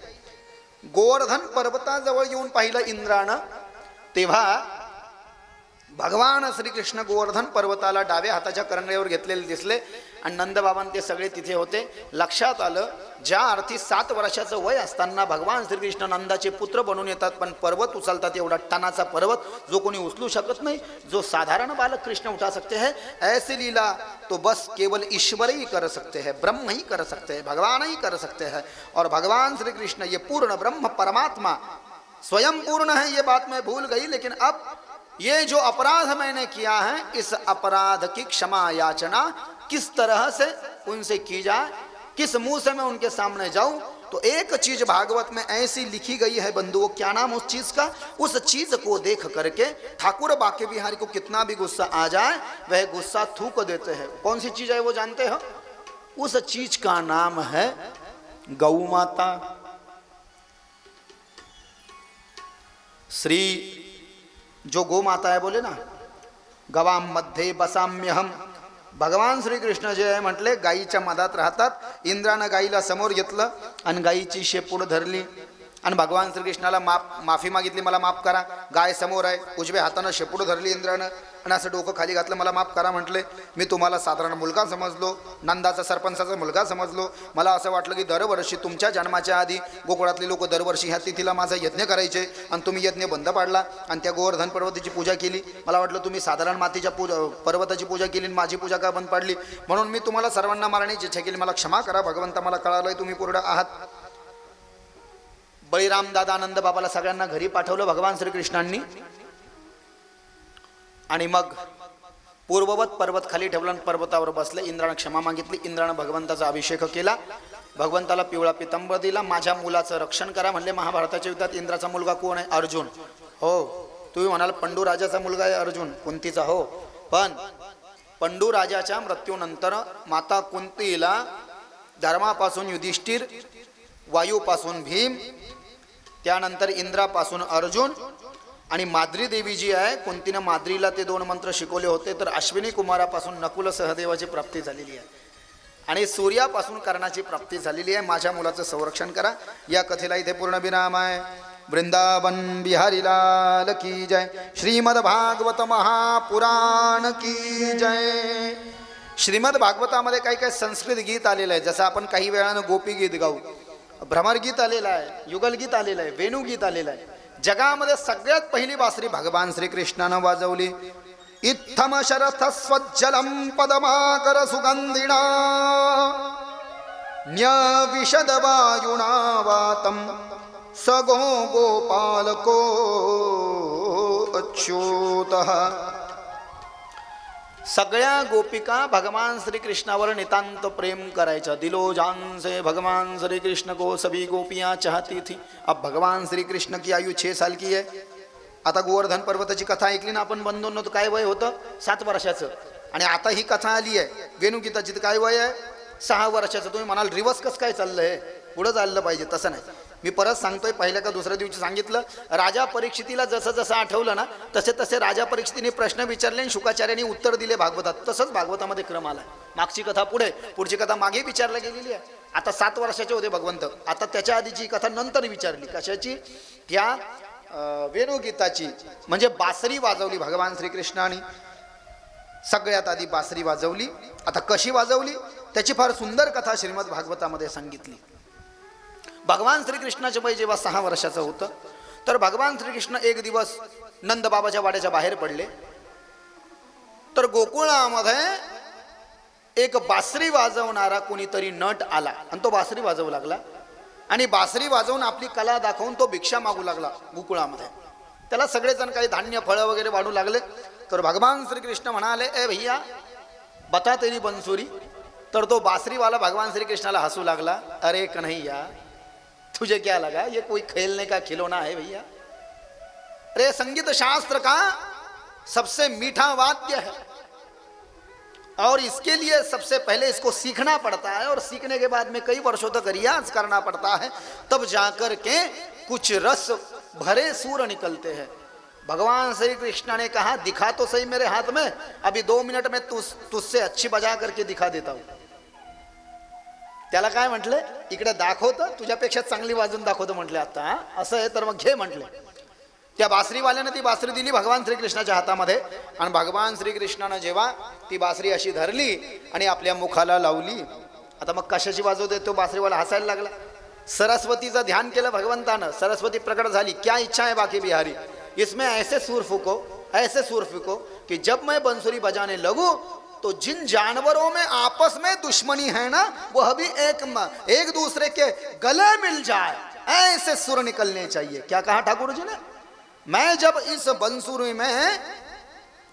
A: गोवर्धन पर्वताजवळ येऊन पाहिलं इंद्रानं, तेव्हा भगवान श्रीकृष्ण गोवर्धन पर्वताला डाव्या हाताच्या करंगळीवर घेतलेले दिसले, आणि नंदबाबां ते सगळे तिथे होते. लक्षात आलं ज्या अर्थी 7 वर्षाचं वय असताना भगवान श्रीकृष्ण नंदाचे पुत्र बनून येतात, पण पर्वत उचलतात, एवढा टनाचा पर्वत जो कोणी उचलू शकत नाही, जो साधारण बालक कृष्ण उठा सकते हैं, ऐसी लीला तो बस केवल ईश्वर ही कर सकते हैं, ब्रह्म ही कर सकते हैं, भगवान ही कर सकते हैं. और भगवान श्री कृष्ण ये पूर्ण ब्रह्म परमात्मा स्वयं पूर्ण है, ये बात मैं भूल गई, लेकिन अब ये जो अपराध मैंने किया है, इस अपराध की क्षमा याचना किस तरह से उनसे की जाए, किस मुंह से मैं उनके सामने जाऊं. तो एक चीज भागवत में ऐसी लिखी गई है बंधुओं, क्या नाम उस चीज का, उस चीज को देख करके ठाकुर बाके बिहारी को कितना भी गुस्सा आ जाए वह गुस्सा थूक देते हैं. कौन सी चीज है वो जानते हो? उस चीज का नाम है गौ माता. श्री जो गो माता है बोले ना, गवाम मध्ये बसाम्यहम. भगवान श्रीकृष्ण जे आहे म्हटले गाईच्या मधात राहतात. इंद्रानं गाईला समोर घेतलं आणि गाईची शेपूड धरली, आणि भगवान श्रीकृष्णाला माफी मागितली, मला माफ करा. गाय समोर आहे, उजव्या हातानं शेपूड धरली इंद्रानं, आणि असं डोकं खाली घातलं, मला माफ करा म्हटले. मी तुम्हाला साधारण मुलगा समजलो, नंदाचा सरपंचाचा मुलगा समजलो. मला असं वाटलं की दरवर्षी तुमच्या जन्माच्या आधी गोकुळातले लोक दरवर्षी ह्या तिथीला माझा यज्ञ करायचे, आणि तुम्ही यज्ञ बंद पाडला आणि त्या गोवर्धन पर्वताची पूजा केली. मला वाटलं तुम्ही साधारण मातीच्या पर्वताची पूजा केली, माझी पूजा का बंद पाडली, म्हणून मी तुम्हाला सर्वांना मारण्याची इच्छा केली. मला क्षमा करा भगवंता, मला कळालंय तुम्ही पूर्ण आहात. बळीराम दादा आनंद बाबाला सगळ्यांना घरी पाठवलं भगवान श्रीकृष्णांनी, आणि मग पूर्ववत पर्वत खाली ठेवला, पर्वतावर बसले. इंद्रानं क्षमा मागितली, इंद्रानं भगवंताचा अभिषेक केला, भगवंताला पिवळा पितांबर दिला. माझ्या मुलाचं रक्षण करा म्हणले. महाभारताच्या युद्धात इंद्राचा मुलगा कोण आहे? अर्जुन. हो तुम्ही म्हणाल पंडू राजाचा मुलगा आहे अर्जुन, कुंतीचा. हो, पण पंडू राजाच्या मृत्यूनंतर माता कुंतीला धर्मापासून युधिष्ठिर, वायूपासून भीम, त्यानंतर इंद्रापासून अर्जुन, आणि माद्री देवी जी आहे कुंतीनं माद्रीला ते 2 मंत्र शिकवले होते. तर अश्विनी कुमारापासून नकुल सहदेवाची प्राप्ती झालेली आहे, आणि सूर्यापासून कर्णाची प्राप्ती झालेली आहे. माझ्या मुलाचं संरक्षण करा. या कथेला इथे पूर्ण विराम आहे. वृंदावन बिहारी लाल की जय. श्रीमद भागवत महापुराण की जय. श्रीमद भागवतामध्ये काही काही संस्कृत गीत आलेलं आहे, जसं आपण काही वेळानं गोपी गीत गाऊ, भ्रमर गीत आलेलं आहे, युगल गीत आलेलं आहे, वेणू गीत आलेलं आहे. जगामध्ये सगळ्यात पहिली बासरी भगवान श्रीकृष्णानं वाजवली. इत्थम शरथ स्वज्जलम पदमाकर सुगंधिना न्यविशद वायुना वातम सगो गोपालको अच्युतः। सगळ्या गोपिका भगवान श्री कृष्णावर नितांत प्रेम करायच्या। दिलो जान से भगवान श्री कृष्ण को सभी गोपियां चाहती थी। अब भगवान श्री कृष्ण की आयु 6 साल की है। आता गोवर्धन पर्वताची कथा ऐकली ना आपण बंधूंनो, तर काय वय होतं 7 वर्षाचं, आणि आता ही कथा आली आहे वेणुगीताची, तर काय वय आहे 6 वर्षाचं। तुम्ही म्हणाल रिवर्स कसं काय चाललंय, पुढं चाललं पाहिजे, तसं नाही। मी परत सांगतोय, पहिल्या का दुसऱ्या दिवशी सांगितलं, राजा परीक्षितीला जसं जसं आठवलं ना तसे तसे राजा परीक्षितीने प्रश्न विचारले आणि शुकाचार्यांनी उत्तर दिले भागवतात। तसंच भागवतामध्ये क्रम आला। मागची कथा पुढे, पुढची कथा मागे विचारला गेलेली आहे। आता 7 वर्षाचे होते भगवंत, आता त्याच्या आधीची कथा नंतर विचारली। कशाची? त्या वेणुगीताची, म्हणजे बासरी वाजवली भगवान श्रीकृष्णाने। सगळ्यात आधी बासरी वाजवली। आता कशी वाजवली त्याची फार सुंदर कथा श्रीमद भागवतामध्ये सांगितली। भगवान श्रीकृष्णाचे वय जेव्हा 6 वर्षाचं होतं, तर भगवान श्रीकृष्ण एक दिवस नंद बाबाच्या वाड्याच्या बाहेर पडले, तर गोकुळामध्ये एक बासरी वाजवणारा कोणीतरी नट आला आणि तो बासरी वाजवू लागला, आणि बासरी वाजवून आपली कला दाखवून तो भिक्षा मागू लागला गोकुळामध्ये। त्याला सगळेजण काही धान्य फळं वगैरे वाढू लागले, तर भगवान श्रीकृष्ण म्हणाले, ए भैया बता तेरी बंसुरी। तर तो बासरीवाला भगवान श्रीकृष्णाला हसू लागला, अरे कन्हैया तुझे क्या लगा, ये कोई खेलने का खिलौना है भैया? अरे संगीत शास्त्र का सबसे मीठा वाद्य है, और इसके लिए सबसे पहले इसको सीखना पड़ता है, और सीखने के बाद में कई वर्षों तक रियाज करना पड़ता है, तब जाकर के कुछ रस भरे सूर निकलते हैं। भगवान श्री कृष्ण ने कहा, दिखा तो सही मेरे हाथ में, अभी 2 मिनट में तुझसे अच्छी बजा करके दिखा देता हूं। त्याला काय म्हटले, इकडे दाखवतं, तुझ्यापेक्षा चांगली वाजून दाखवतो म्हटले। आता असं आहे तर मग घे म्हटले। त्या बासरीवाल्याने ती बासरी दिली भगवान श्रीकृष्णाच्या हातामध्ये, आणि भगवान श्रीकृष्णानं जेव्हा ती बासरी अशी धरली आणि आपल्या मुखाला लावली, आता मग कशाची वाजवते तो बासरीवाला हसायला लागला। सरस्वतीचं ध्यान केलं भगवंतानं, सरस्वती प्रकट झाली। क्या इच्छा है बाकी बिहारी, इसमें ऐसे सूर फूको कि जब मैं बंसुरी बजाने लगूं तो जिन जानवरों में आपस में दुश्मनी है ना, वह भी एक दूसरे के गले मिल जाए, ऐसे सुर निकलने चाहिए। क्या कहा ठाकुर जी ने, मैं जब इस बंसुरी में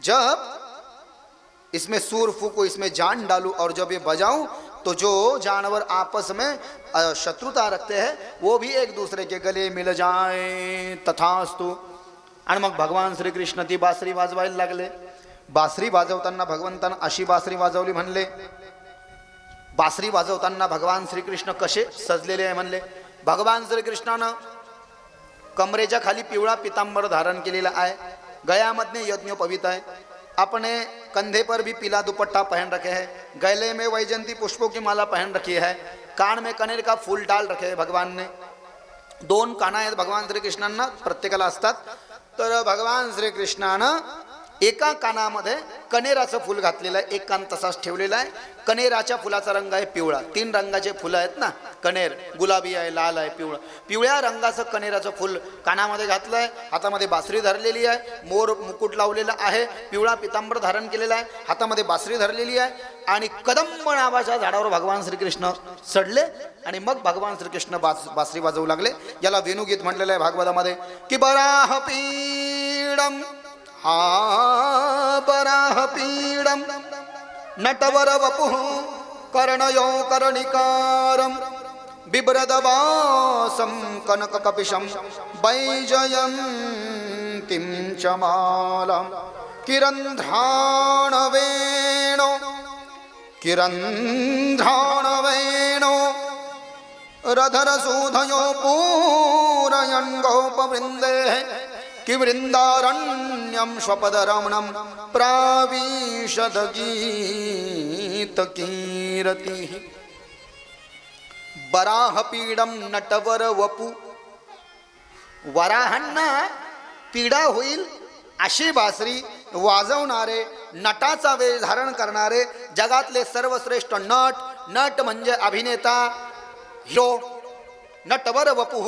A: जब इसमें सूर फूको, इसमें जान डालूं, और जब ये बजाऊं तो जो जानवर आपस में शत्रुता रखते हैं वो भी एक दूसरे के गले मिल जाए, तथास्तु। आणि मग भगवान श्रीकृष्ण ती बासरी वाजवायला लागले। बासरी वाजवताना भगवंतानं अशी बासरी वाजवली म्हणले। बासरी वाजवताना भगवान श्रीकृष्ण कसे सजलेले आहे म्हणले। भगवान श्रीकृष्णानं कमरेच्या खाली पिवळा पितांबर धारण केलेला आहे, गयामध्ये यज्ञोपवीत है, अपने कंधे पर भी पीला दुपट्टा पहन रखे हैं, गले में वैजंती पुष्पों की माला पहन रखी है, कान में कनेर का फूल डाल रखे है भगवान ने। 2 काना आहेत भगवान श्रीकृष्णांना, प्रत्येकाला असतात। तर भगवान श्रीकृष्णानं एका कानामध्ये कनेराचं फूल घातलेलं आहे, एक कान तसाच ठेवलेला आहे। कनेराच्या फुलाचा रंग आहे पिवळा। 3 रंगाचे फुलं आहेत ना, कनेर गुलाबी आहे, लाल आहे, पिवळा। पिवळ्या रंगाचं कनेराचं फुल कानामध्ये घातलंय, हातामध्ये बासरी धरलेली आहे, मोर मुकुट लावलेला आहे, पिवळा पितांबर धारण केलेला आहे, हातामध्ये बासरी धरलेली आहे, आणि कदंब नावाच्या झाडावर भगवान श्रीकृष्ण चढले, आणि मग भगवान श्रीकृष्ण बासरी वाजवू लागले। याला वेणुगीत म्हटलेलं आहे भागवतामध्ये की बराह पीडम, हा बराह पीडम नटवर वपुः कर्णयो कर्णिकारं बिभ्रदवासं कनककपिशं वैजयन्तीं च मालां किरन्ध्राणवेणो रधरसूधयो पूरयन् गोपवृन्देः कि वृंदारण्यम स्वपदरमणम प्राविशदगीतकीरति। बराहपीडम नटवर वपू, वराहांना पीडा होईल अशी बासरी वाजवणारे, नटाचा वेश धारण करणारे जगातले सर्वश्रेष्ठ नट, नट म्हणजे अभिनेता, हिरो, नटवर वपुः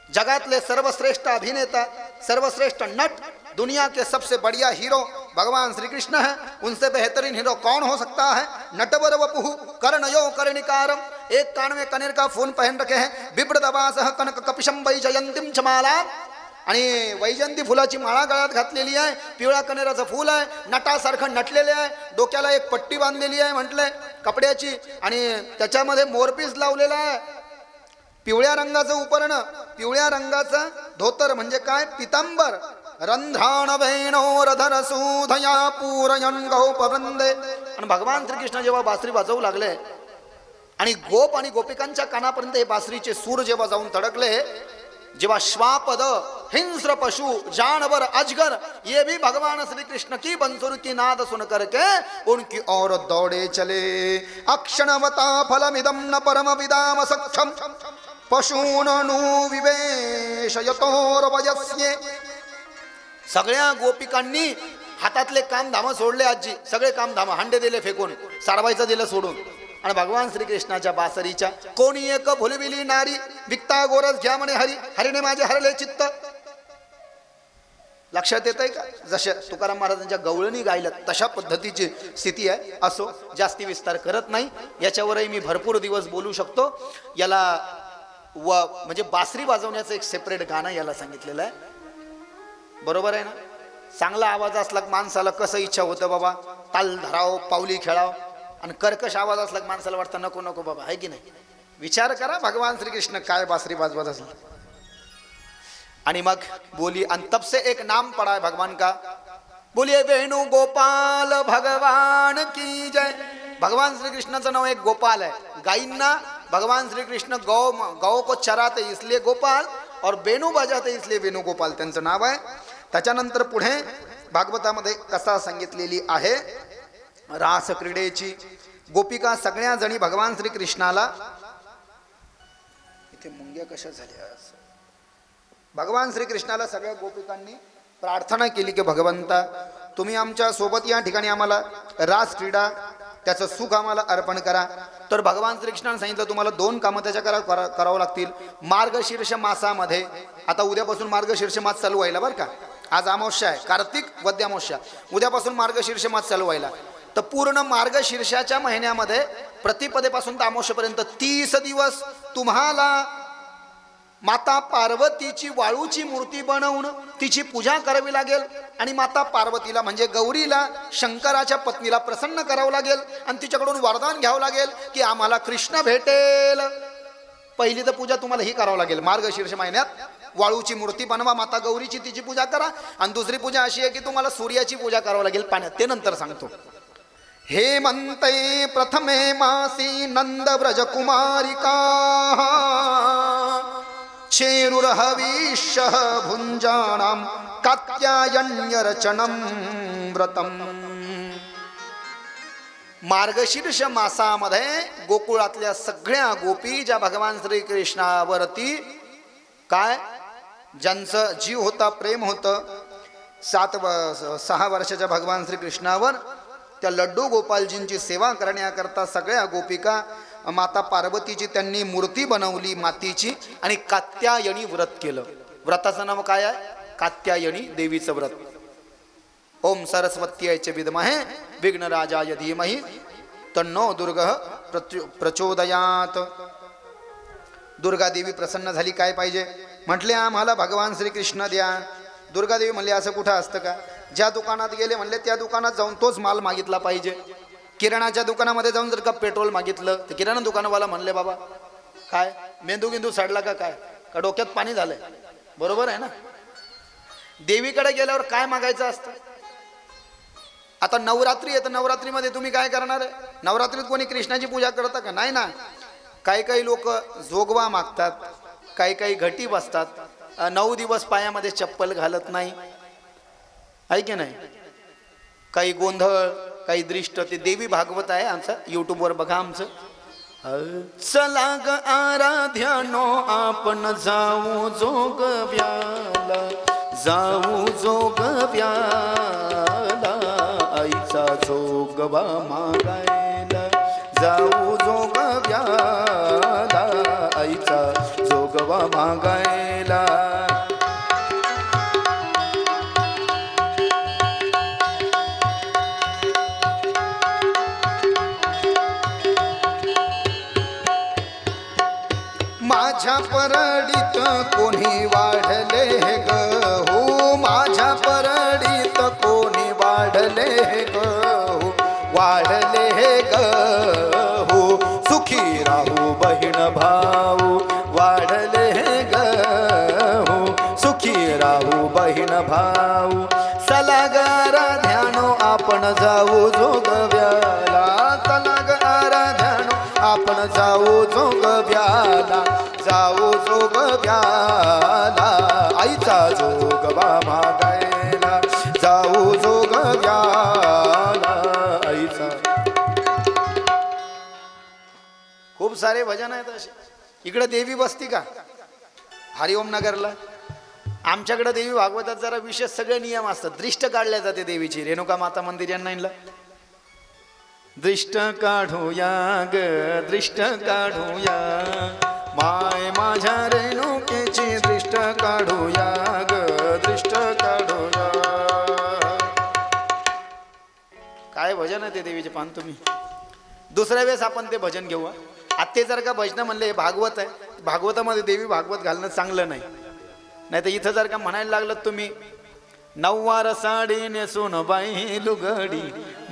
A: जगातले सर्वश्रेष्ठ अभिनेता, सर्वश्रेष्ठ नट दुनिया के सबसे बढ़िया हीरो भगवान श्री कृष्ण है। उनसे बेहतरीन हीरो कौन हो सकता है? नटवर वपुः कर्णयो कर्णिकारम, एक कान में कनेर का फूल पहन रखे हैं, बिभ्रदवासः कनक कपिशम वैजयंतीम चमाला, आणि वैजयंती फुलाची माळा गळ्यात घातलेली आहे, पिवळ्या कनेराचं फूल आहे, नटासारखं नटलेले आहे, डोक्याला एक पट्टी बांधलेली आहे म्हटलंय कपड्याची, आणि त्याच्यामध्ये मोरपीस लावलेला आहे, पिवळ्या रंगाचं उपरण, पिवळ्या रंगाचं धोतर म्हणजे काय? पितांबर, रंध्राण वेणोरधर सुधया पूरयन गौपवृंदे. आणि भगवान श्रीकृष्ण जेव्हा बासरी वाजवू लागले आणि गोप आणि गोपिकांच्या कानापर्यंत हे बासरीचे सूर जेव्हा जाऊन तडकले, जेव्हा श्वापद, हिंस्र पशु, जानवर, अजगर ये भी भगवान श्री कृष्ण की बंसुर की नाद सुन करके उनकी ओर दौड़े चले. अक्षणवता फलमिदं न परम विदाम सक्षम पशूननु विवेशयतोर्वयस्ये. सगळ्या गोपिकांनी हातातले काम धाम सोडले, आजी सगळे काम धाम, हांडे दिले फेकून, सारवायचं दिलं सोडून, आणि भगवान श्रीकृष्णाच्या बासरीच्या कोणी एक भुलविली नारी, विकता गोरस घ्या म्हणे हरी, हरीने माझे हरले चित्त. लक्षात येत आहे का? जशा तुकाराम महाराजांच्या गवळणी गायलं तशा पद्धतीची स्थिती आहे. असो, जास्ती विस्तार करत नाही, याच्यावरही मी भरपूर दिवस बोलू शकतो. याला म्हणजे बासरी वाजवण्याचं एक सेपरेट गाणं याला सांगितलेलं आहे. बरोबर आहे ना? चांगला आवाज असला माणसाला कसं इच्छा होतं बाबा ताल धराव, पावली खेळाव, आणि कर्कश आवाज असला माणसाला वाटतं नको नको बाबा, आहे की नाही? विचार करा भगवान श्रीकृष्ण काय बासरी वाजवत असले. आणि मग बोली, आणि तब से एक नाम पड़ा है भगवान का, बोलिए वेणु गोपाल भगवान की जय. भगवान श्री कृष्णाचं नाव एक गोपाल आहे. गायींना भगवान श्री कृष्ण गौ को चराते इसलिए गोपाल, और वेणू बजाते इसलिए वेणुगोपाल त्यांचं नाव आहे. त्याच्यानंतर पुढे भागवतामध्ये कथा सांगितलेली आहे रास क्रीडेची. गोपिका सगळ्या जणी भगवान श्री कृष्णाला, इथे मुंग्या कशा झाल्या, भगवान श्री कृष्णाला सगळ्या गोपिकांनी प्रार्थना केली की भगवंता तुम्ही आमच्या सोबत या ठिकाणी आम्हाला रास क्रीडा त्याचं सुख आम्हाला अर्पण करा. तर भगवान श्रीकृष्णाने सांगितलं तुम्हाला 2 कामं त्याच्या करावं लागतील. मार्गशीर्ष मासामध्ये, आता उद्यापासून मार्गशीर्ष मास चालू व्हायला बरं का, आज अमावस्या आहे, कार्तिक वद्य अमावस्या, उद्यापासून मार्गशीर्ष मास चालू व्हायला. तर पूर्ण मार्गशीर्षाच्या महिन्यामध्ये प्रतिपदेपासून तर अमावस्येपर्यंत 30 दिवस तुम्हाला माता पार्वतीची वाळूची मूर्ती बनवून तिची पूजा करावी लागेल, आणि माता पार्वतीला म्हणजे गौरीला, शंकराच्या पत्नीला प्रसन्न करावं लागेल, आणि तिच्याकडून वरदान घ्यावं लागेल की आम्हाला कृष्ण भेटेल. पहिली तर पूजा तुम्हाला ही करावं लागेल, मार्गशीर्ष महिन्यात वाळूची मूर्ती बनवा माता गौरीची, तिची पूजा करा. आणि दुसरी पूजा अशी आहे की तुम्हाला सूर्याची पूजा करावं लागेल पाण्यात, ते नंतर सांगतो. हेमंते प्रथमे मासी नंद व्रज कुमारिका चेरुर्हविष्यः भुञ्जानां कात्यायन्यरचनं व्रतम. मार्गशीर्ष मासामध्ये गोकुळातल्या सगळ्या गोपी ज्या भगवान श्रीकृष्णावरती काय ज्यांचं जीव होता, प्रेम होतं 6 वर्षाच्या भगवान श्रीकृष्णावर, त्या लड्डू गोपालजींची सेवा करण्याकरता सगळ्या गोपिका माता पार्वतीची त्यांनी मूर्ती बनवली मातीची, आणि कात्यायनी व्रत केलं. व्रताचं नाव काय आहे? कात्यायनी देवीचं व्रत. ओम सरस्वत्यै च विद्महे विघ्नराजाय धीमहि तन्नो दुर्गः प्रचोदयात. दुर्गा देवी प्रसन्न झाली. काय पाहिजे म्हटले? आम्हाला भगवान श्रीकृष्ण द्या. दुर्गा देवी म्हणले असं कुठं असतं का? ज्या दुकानात गेले म्हणले त्या दुकानात जाऊन तोच माल मागितला पाहिजे. किराणाच्या दुकानामध्ये जाऊन जर का पेट्रोल मागितलं तर किराणा दुकानवाला म्हणले बाबा काय मेंदू गिंदू सडला का काय, का डोक्यात पाणी झालंय? बरोबर आहे ना? देवीकडे गेल्यावर काय मागायचं असतं? आता नवरात्री आहे तर नवरात्रीमध्ये तुम्ही काय करणार आहे? नवरात्रीत कोणी कृष्णाची पूजा करतं का? नाही ना. काही लोक जोगवा मागतात, काही घटी बसतात, 9 दिवस पायामध्ये चप्पल घालत नाही, आहे की नाही? काही गोंधळ, काही दृष्ट. ते देवी भागवत आहे आमचं, यूट्यूबवर बघा आमचं. चला ग आराध्यानो आपण जाऊ जोगव्याला, जाऊ जोगव्याला, आईचा जोगवा मागायला, जाऊ जोगव्याला, आईचा जोगवा मागायला. माझ्या परडीत कोणी वाढले गहू, माझ्या परडीत कोणी वाढले गहू, वाढले गहू, सुखी राहू बहीण भाऊ, वाढले गहू, सुखी राहू बहीण भाऊ. सलागार ध्यानो आपण जाऊ जोगव्याला, सलागार ध्यानो आपण जाऊ जोगव्याला, जाऊ जोगव्याला, आईचा जोगवा मागायला, जाऊ जोगव्याला आईचा. खूप सारे भजन आहेत असे. इकडे देवी बसती का हरिओम नगरला? आमच्याकडे देवी भागवतात जरा विशेष सगळे नियम असतात. दृष्ट काढल्या जाते देवीची. रेणुका माता मंदिर यांना दृष्ट काढूया ग, दृष्ट काढूया, माय माझ्या रेणुकेची दृष्ट काढूया ग, दृष्ट काढूया. काय भजन आहे ते देवीचे पान तुम्ही. दुसऱ्या वेळेस आपण ते भजन घेऊ. आत्ते जर का भजन म्हणले भागवत आहे, भागवतामध्ये देवी भागवत घालणं चांगलं नाही. नाही तर इथं जर का म्हणायला लागलं तुम्ही नववार साडी नेसून बाई लुगडी,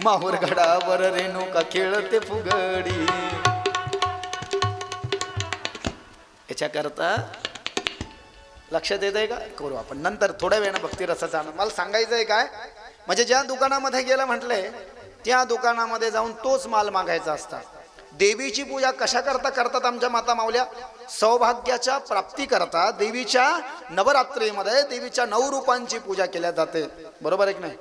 A: माहूर गडावर रेणुका खेळते फुगडी. याच्याकरता लक्षात येत आहे का? करू आपण नंतर थोड्या वेळानं भक्ती रसाचा. मला सांगायचं आहे काय, म्हणजे ज्या दुकानामध्ये गेलं म्हटलंय त्या दुकानामध्ये जाऊन तोच माल मागायचा असता. देवीची पूजा कशा करता करतात आमच्या माता माऊल्या? सौभाग्याच्या प्राप्ती करता देवीच्या नवरात्रीमध्ये देवीच्या 9 रूपांची पूजा केल्या जाते. बरोबर आहे की नाही?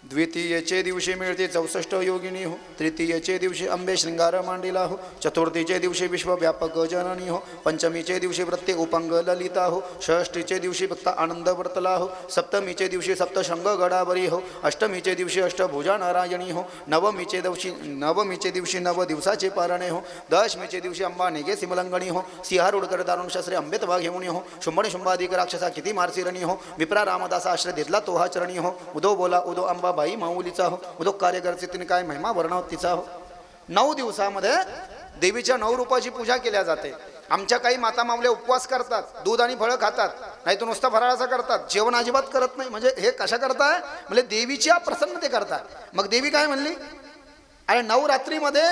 A: द्वितीयेचे दिवशी मिळते 64 योगिनी हो, तृतीयेचे दिवशी अंबे शृंगार मांडिला हो, चतुर्थीचे दिवशी विश्वव्यापक जननी हो, पंचमीचे दिवशी प्रत्येक उपंग ललिता हो, षष्ठीचे दिवशी भक्त आनंद वर्तला हो, सप्तमीचे दिवशी सप्तशंग गडाबरी हो, अष्टमीचे दिवशी अष्टभुजा नारायणी हो, नवमीचे दिवशी 9 दिवसाचे पारणे हो, दशमीचे दिवशी अंबा नेगे सिमलंगणी हो, सिंहारूढकर दारुण शास्त्री अंबेत वाघ घेऊन हो, शुंभणी शुंभाधिक राक्षसा किती मारसिरणी हो, विप्रा रामदासा आश्रय देतला तोहा चरणी हो, उदो बोला उदो अंबा बाई माऊलीचा हो, उदो कार्यकर्ते तिने काय महिमा वर्णावतीचा हो. 9 दिवसामध्ये देवीच्या 9 रूपाची पूजा केल्या जाते. आमच्या काही माता माऊल्या उपवास करतात, दूध आणि फळं खातात, नाही तर नुसता फराळाचा करतात, जेवण अजिबात करत नाही. म्हणजे हे कशा करताय? म्हणजे देवीच्या प्रसन्नते करतात. मग देवी काय म्हणली? अरे नवरात्रीमध्ये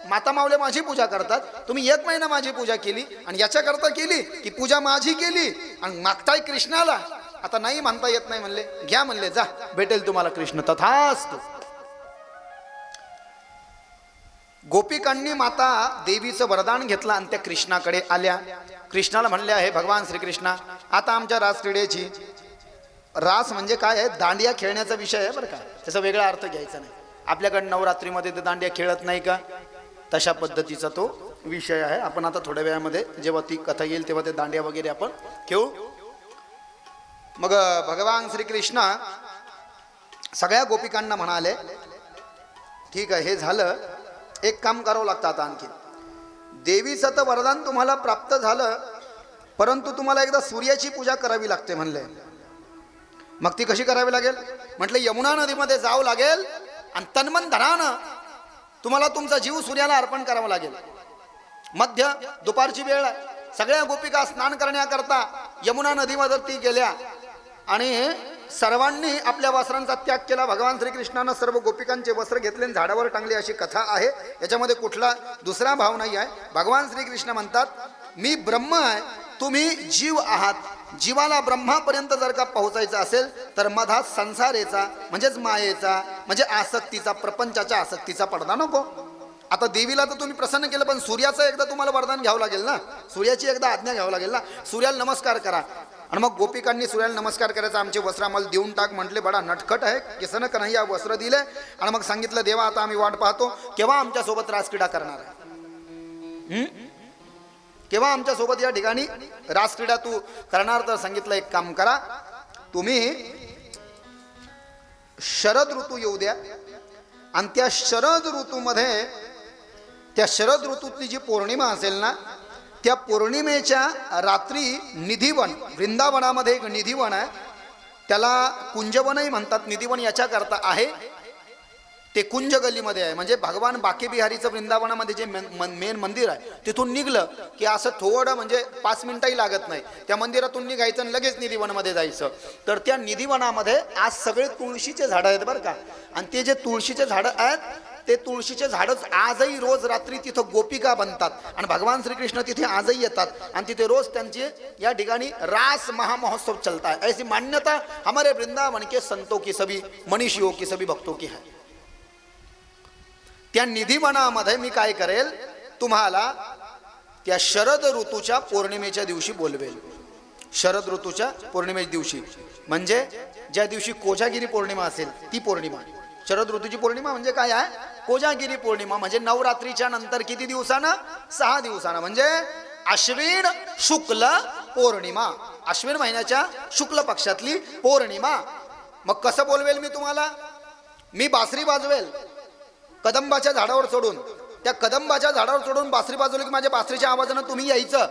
A: माता माऊल्या माझी पूजा करतात, तुम्ही 1 महिना माझी पूजा केली आणि याच्याकरता केली की पूजा माझी केली आणि मागताय कृष्णाला. आता नाही म्हणता येत नाही म्हणले, घ्या म्हणले, जा भेटेल तुम्हाला कृष्ण. तथास्तु. गोपिकांनी माता देवीचं वरदान घेतलं आणि त्या कृष्णाकडे आल्या. कृष्णाला म्हणल्या, हे भगवान श्रीकृष्णा, आता आमच्या रासक्रीडेची, रास म्हणजे काय आहे? दांडिया खेळण्याचा विषय आहे बरं का, त्याचा वेगळा अर्थ घ्यायचा नाही. आपल्याकडे नवरात्रीमध्ये ते दांडिया खेळत नाही का, तशा पद्धतीचा तो विषय आहे. आपण आता थोड्या वेळामध्ये जेव्हा ती कथा येईल तेव्हा ते दांडिया वगैरे आपण खेळू. मग भगवान श्रीकृष्ण सगळ्या गोपिकांना म्हणाले, ठीक आहे, हे झालं, एक काम करावं लागतं आता आणखी. देवीचं तर वरदान तुम्हाला प्राप्त झालं, परंतु तुम्हाला एकदा सूर्याची पूजा करावी लागते म्हणले. मग ती कशी करावी लागेल? म्हटलं यमुना नदीमध्ये जावं लागेल आणि तन्मन धनानं तुम्हाला तुमचा जीव सूर्याला अर्पण करावा लागेल. मध्य दुपारची वेळ आहे. सगळ्या गोपिका स्नान करण्याकरता यमुना नदीमध्ये ती गेल्या आणि सर्वांनी आपल्या वस्त्रांचा त्याग केला. भगवान श्रीकृष्णानं सर्व गोपिकांचे वस्त्र घेतले आणि झाडावर टांगले अशी कथा आहे. याच्यामध्ये कुठला दुसरा भाव नाही आहे. भगवान श्रीकृष्ण म्हणतात, मी ब्रह्म आहे, तुम्ही जीव आहात. जीवाला ब्रह्मापर्यंत जर का पोहोचायचं असेल तर मधात संसारेचा म्हणजेच मायेचा म्हणजे आसक्तीचा, प्रपंचाच्या आसक्तीचा पडदा नको. आता देवीला तर तुम्ही प्रसन्न केलं, पण सूर्याचं एकदा तुम्हाला वरदान घ्यावं लागेल ना, सूर्याची एकदा आज्ञा घ्यावं लागेल ना. सूर्याला नमस्कार करा. आणि मग गोपिकांनी सूर्याला नमस्कार करायचा. आमचे वस्त्र आम्हाला देऊन टाक म्हटले. बडा नटखट आहे, केसन कन्हैया वस्त्र दिले आणि मग सांगितलं, देवा आता आम्ही वाट पाहतो केव्हा आमच्यासोबत रासक्रीडा करणार आहे, केव्हा आमच्यासोबत या ठिकाणी रासक्रीडा तू करणार. तर सांगितलं, एक काम करा, तुम्ही शरद ऋतू येऊ द्या आणि त्या शरद ऋतूमध्ये, त्या शरद ऋतूतली जी पौर्णिमा असेल ना, त्या पौर्णिमेच्या रात्री निधिवन, वृंदावनामध्ये एक निधिवन आहे, त्याला कुंजवनही म्हणतात. निधिवन याच्याकरता आहे ते कुंज गलीमध्ये आहे. म्हणजे भगवान बाके बिहारीचं वृंदावनामध्ये जे मेन मंदिर आहे तिथून निघलं की असं थोडं म्हणजे 5 मिनिटंही लागत नाही, त्या मंदिरातून निघायचं आणि लगेच निधिवनामध्ये जायचं. तर त्या निधिवनामध्ये आज सगळे तुळशीचे झाडं आहेत बरं का. आणि ते जे तुळशीचे झाडं आहेत ते तुळशीचे झाडच आजही रोज रात्री तिथं गोपिका बनतात आणि भगवान श्रीकृष्ण तिथे आजही येतात आणि तिथे रोज त्यांचे या ठिकाणी रास महामहोत्सव चलता है. ऐसी मान्यता हमारे वृंदावन के संतों की, सभी मनीषियों की, सभी भक्तों की है. त्या निधिवनामध्ये मी काय करेल, तुम्हाला त्या शरद ऋतूच्या पौर्णिमेच्या दिवशी बोलवेल. शरद ऋतूच्या पौर्णिमेच्या दिवशी म्हणजे ज्या दिवशी कोजागिरी पौर्णिमा असेल ती पौर्णिमा. शरद ऋतूची पौर्णिमा म्हणजे काय आहे, कोजागिरी पौर्णिमा. म्हणजे नवरात्रीच्या नंतर किती दिवसानं, 6 दिवसानं, म्हणजे अश्विन शुक्ल पौर्णिमा, अश्विन महिन्याच्या शुक्ल पक्षातली पौर्णिमा. मग कसं बोलवेल मी तुम्हाला, मी बासरी वाजवेल कदंबाच्या झाडावर चढून. त्या कदंबाच्या झाडावर चढून बासरी वाजवली की माझ्या बासरीच्या आवाजानं तुम्ही यायचं.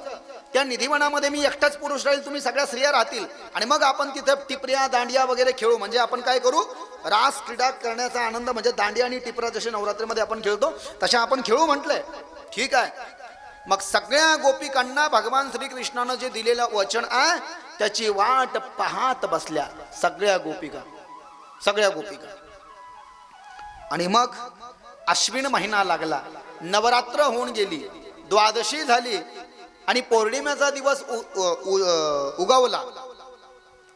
A: त्या निधिवनामध्ये मी एकटाच पुरुष राहील, तुम्ही सगळ्या स्त्रिया राहतील आणि मग आपण तिथे टिपऱ्या दांडिया वगैरे खेळू. म्हणजे आपण काय करू, रास क्रीडा करण्याचा आनंद, म्हणजे दांडिया आणि टिपऱ्या जसे नवरात्रीमध्ये आपण खेळतो तशा आपण खेळू म्हटलंय. ठीक आहे. मग सगळ्या गोपिकांना भगवान श्रीकृष्णानं जे दिलेलं वचन आहे त्याची वाट पाहत बसल्या सगळ्या गोपिका, सगळ्या गोपिका. आणि मग अश्विन महिना लागला, नवरात्र होऊन गेली, द्वादशी झाली आणि पौर्णिमेचा दिवस उगवला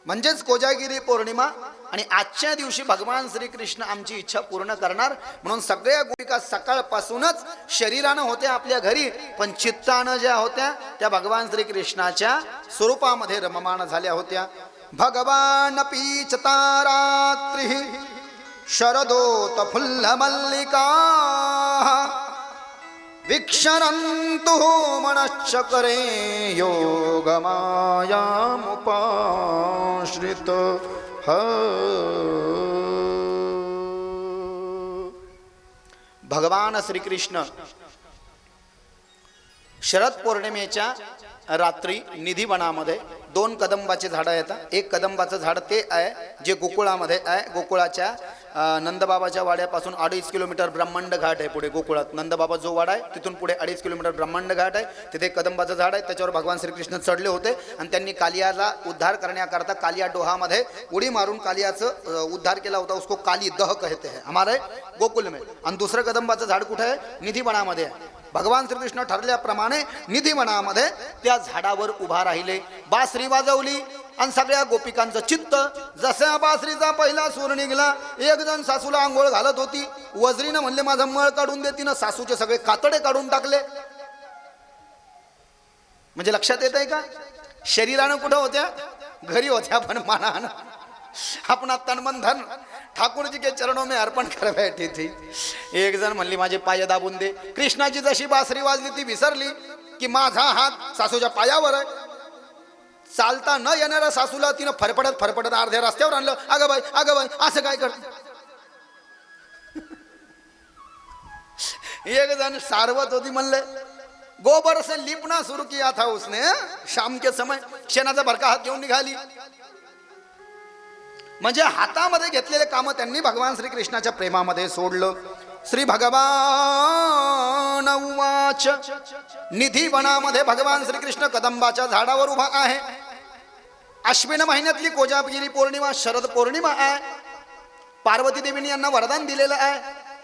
A: म्हणजेच कोजागिरी पौर्णिमा. आणि आजच्या दिवशी भगवान श्रीकृष्ण आमची इच्छा पूर्ण करणार म्हणून सगळ्या गोपिका सकाळपासूनच शरीरानं होत्या आपल्या घरी, पण चित्तानं ज्या होत्या त्या भगवान श्रीकृष्णाच्या स्वरूपामध्ये रममाण झाल्या होत्या. भगवान पीचता रात्री शरदोत फुल्ल मल्लिका वीक्षरन्तु मनश्चकरे योगमायामुपाश्रित. भगवान श्रीकृष्ण शरद पौर्णिमेच्या रात्री निधिवनामध्ये 2 कदंबाचे झाडं येतात. एक कदंबाचं झाड ते आहे जे गोकुळामध्ये आहे. गोकुळाच्या नंदबाबाच्या वाड्यापासून 2.5 किलोमीटर ब्रह्मांड घाट आहे. पुढे गोकुळात नंदबाबा जो वाडा आहे तिथून पुढे 2.5 किलोमीटर ब्रह्मांड घाट आहे. तिथे कदंबाचं झाड आहे, त्याच्यावर भगवान श्रीकृष्ण चढले होते आणि त्यांनी कालियाला उद्धार करण्याकरता कालिया डोहामध्ये उडी मारून कालियाचं उद्धार केला होता. उसको काली दह कहते हैं हमारे गोकुल में. आणि दुसरं कदंबाचं झाड कुठे आहे, निधिवनामध्ये आहे. भगवान श्रीकृष्ण ठरल्याप्रमाणे निधिवनामध्ये त्या झाडावर उभा राहिले, बासरी वाजवली आणि सगळ्या गोपिकांचं चित्त जसा बासरीचा पहिला सूर निघाला. एक जण सासूला आंघोळ घालत होती, वजरीनं म्हणले माझा मळ काढून दे, तिनं सासूचे सगळे कातडे काढून टाकले. म्हणजे लक्षात येत आहे का, शरीरानं कुठं होत्या, घरी होत्या, पण मनानं अपना तन मन धन ठाकुर जी के चरणों में अर्पण कर बैठी थी. एक जण म्हणली माझे पाय दाबून दे. कृष्णाची जशी बासरी वाजली ती विसरली की माझा हात सासूच्या पायावर आहे. चालता न येणाऱ्या सासूला तिनं फरफडत फरफडत अर्ध्या रस्त्यावर आणलं. अगं बाई असं काय कर. एक जण सारवत होती, म्हणले गोबर से लिपना सुरू किया था उसने शाम के समय. शेणाचा भरका हात घेऊन निघाली. म्हणजे हातामध्ये घेतलेले काम त्यांनी भगवान श्रीकृष्णाच्या प्रेमामध्ये सोडलं. श्री भगवान उवाच. निधिवनामध्ये भगवान श्रीकृष्ण कदंबाच्या झाडावर उभा आहे. अश्विन महिन्यातली कोजागिरी पौर्णिमा शरद पौर्णिमा आहे. पार्वती देवीने यांना वरदान दिलेलं आहे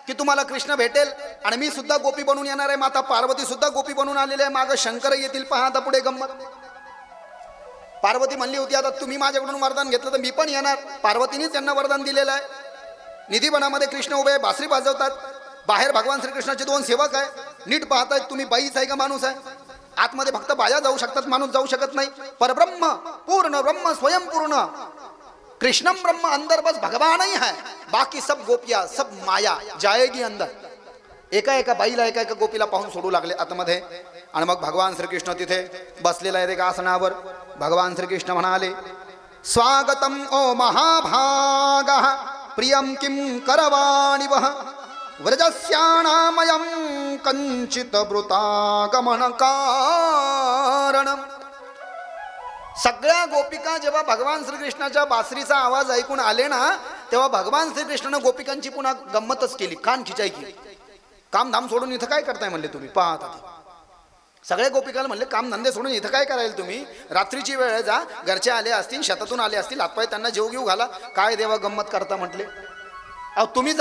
A: की तुम्हाला कृष्ण भेटेल आणि मी सुद्धा गोपी बनून येणार आहे. माता पार्वती सुद्धा गोपी बनून आलेले आहे. मागं शंकर येतील, पहा आता पुढे गंमत. पार्वती म्हणली होती आता तुम्ही माझ्याकडून वरदान घेतलं तर मी पण येणार. पार्वतीनेच त्यांना वरदान दिलेलं आहे. निधिवनामध्ये कृष्ण उभे बासरी वाजवतात. बाहेर भगवान श्रीकृष्णाचे 2 सेवक आहे. नीट पाहताय तुम्ही, बाईच आहे का माणूस आहे. आतमध्ये फक्त बाया जाऊ शकतात, माणूस जाऊ शकत नाही. परब्रह्म पूर्ण ब्रह्म स्वयंपूर्ण कृष्णम ब्रह्म अंदर बस भगवान ही है, बाकी सब गोपिया सब माया जाएगी अंदर. एका एका बाईला एका एका गोपीला पाहून सोडू लागले आतमध्ये. आणि मग भगवान श्रीकृष्ण तिथे बसलेला आहे एका आसनावर. भगवान श्रीकृष्ण म्हणाले स्वागतम ओ महाभागः प्रियं किं करवाणि वः व्रजस्यानामयं कंचित वृतागमन कारणम्. सगळ्या गोपिका जेव्हा भगवान श्रीकृष्णाच्या बासरीचा आवाज ऐकून आले ना तेव्हा भगवान श्रीकृष्णानं गोपिकांची पुन्हा गंमतच केली, कान खिचाई केली. कामधाम सोडून इथं काय करताय म्हणले तुम्ही, पाहत आता सगळे गोपिकाला म्हणले कामधंदे सोडून इथं काय करायला तुम्ही, रात्रीची वेळ आहे, जा घरचे आले असतील, शेतातून आले असतील, हातपाय त्यांना जेव घेऊ घाला, काय देवा गंमत करता म्हटले. अहो तुम्ही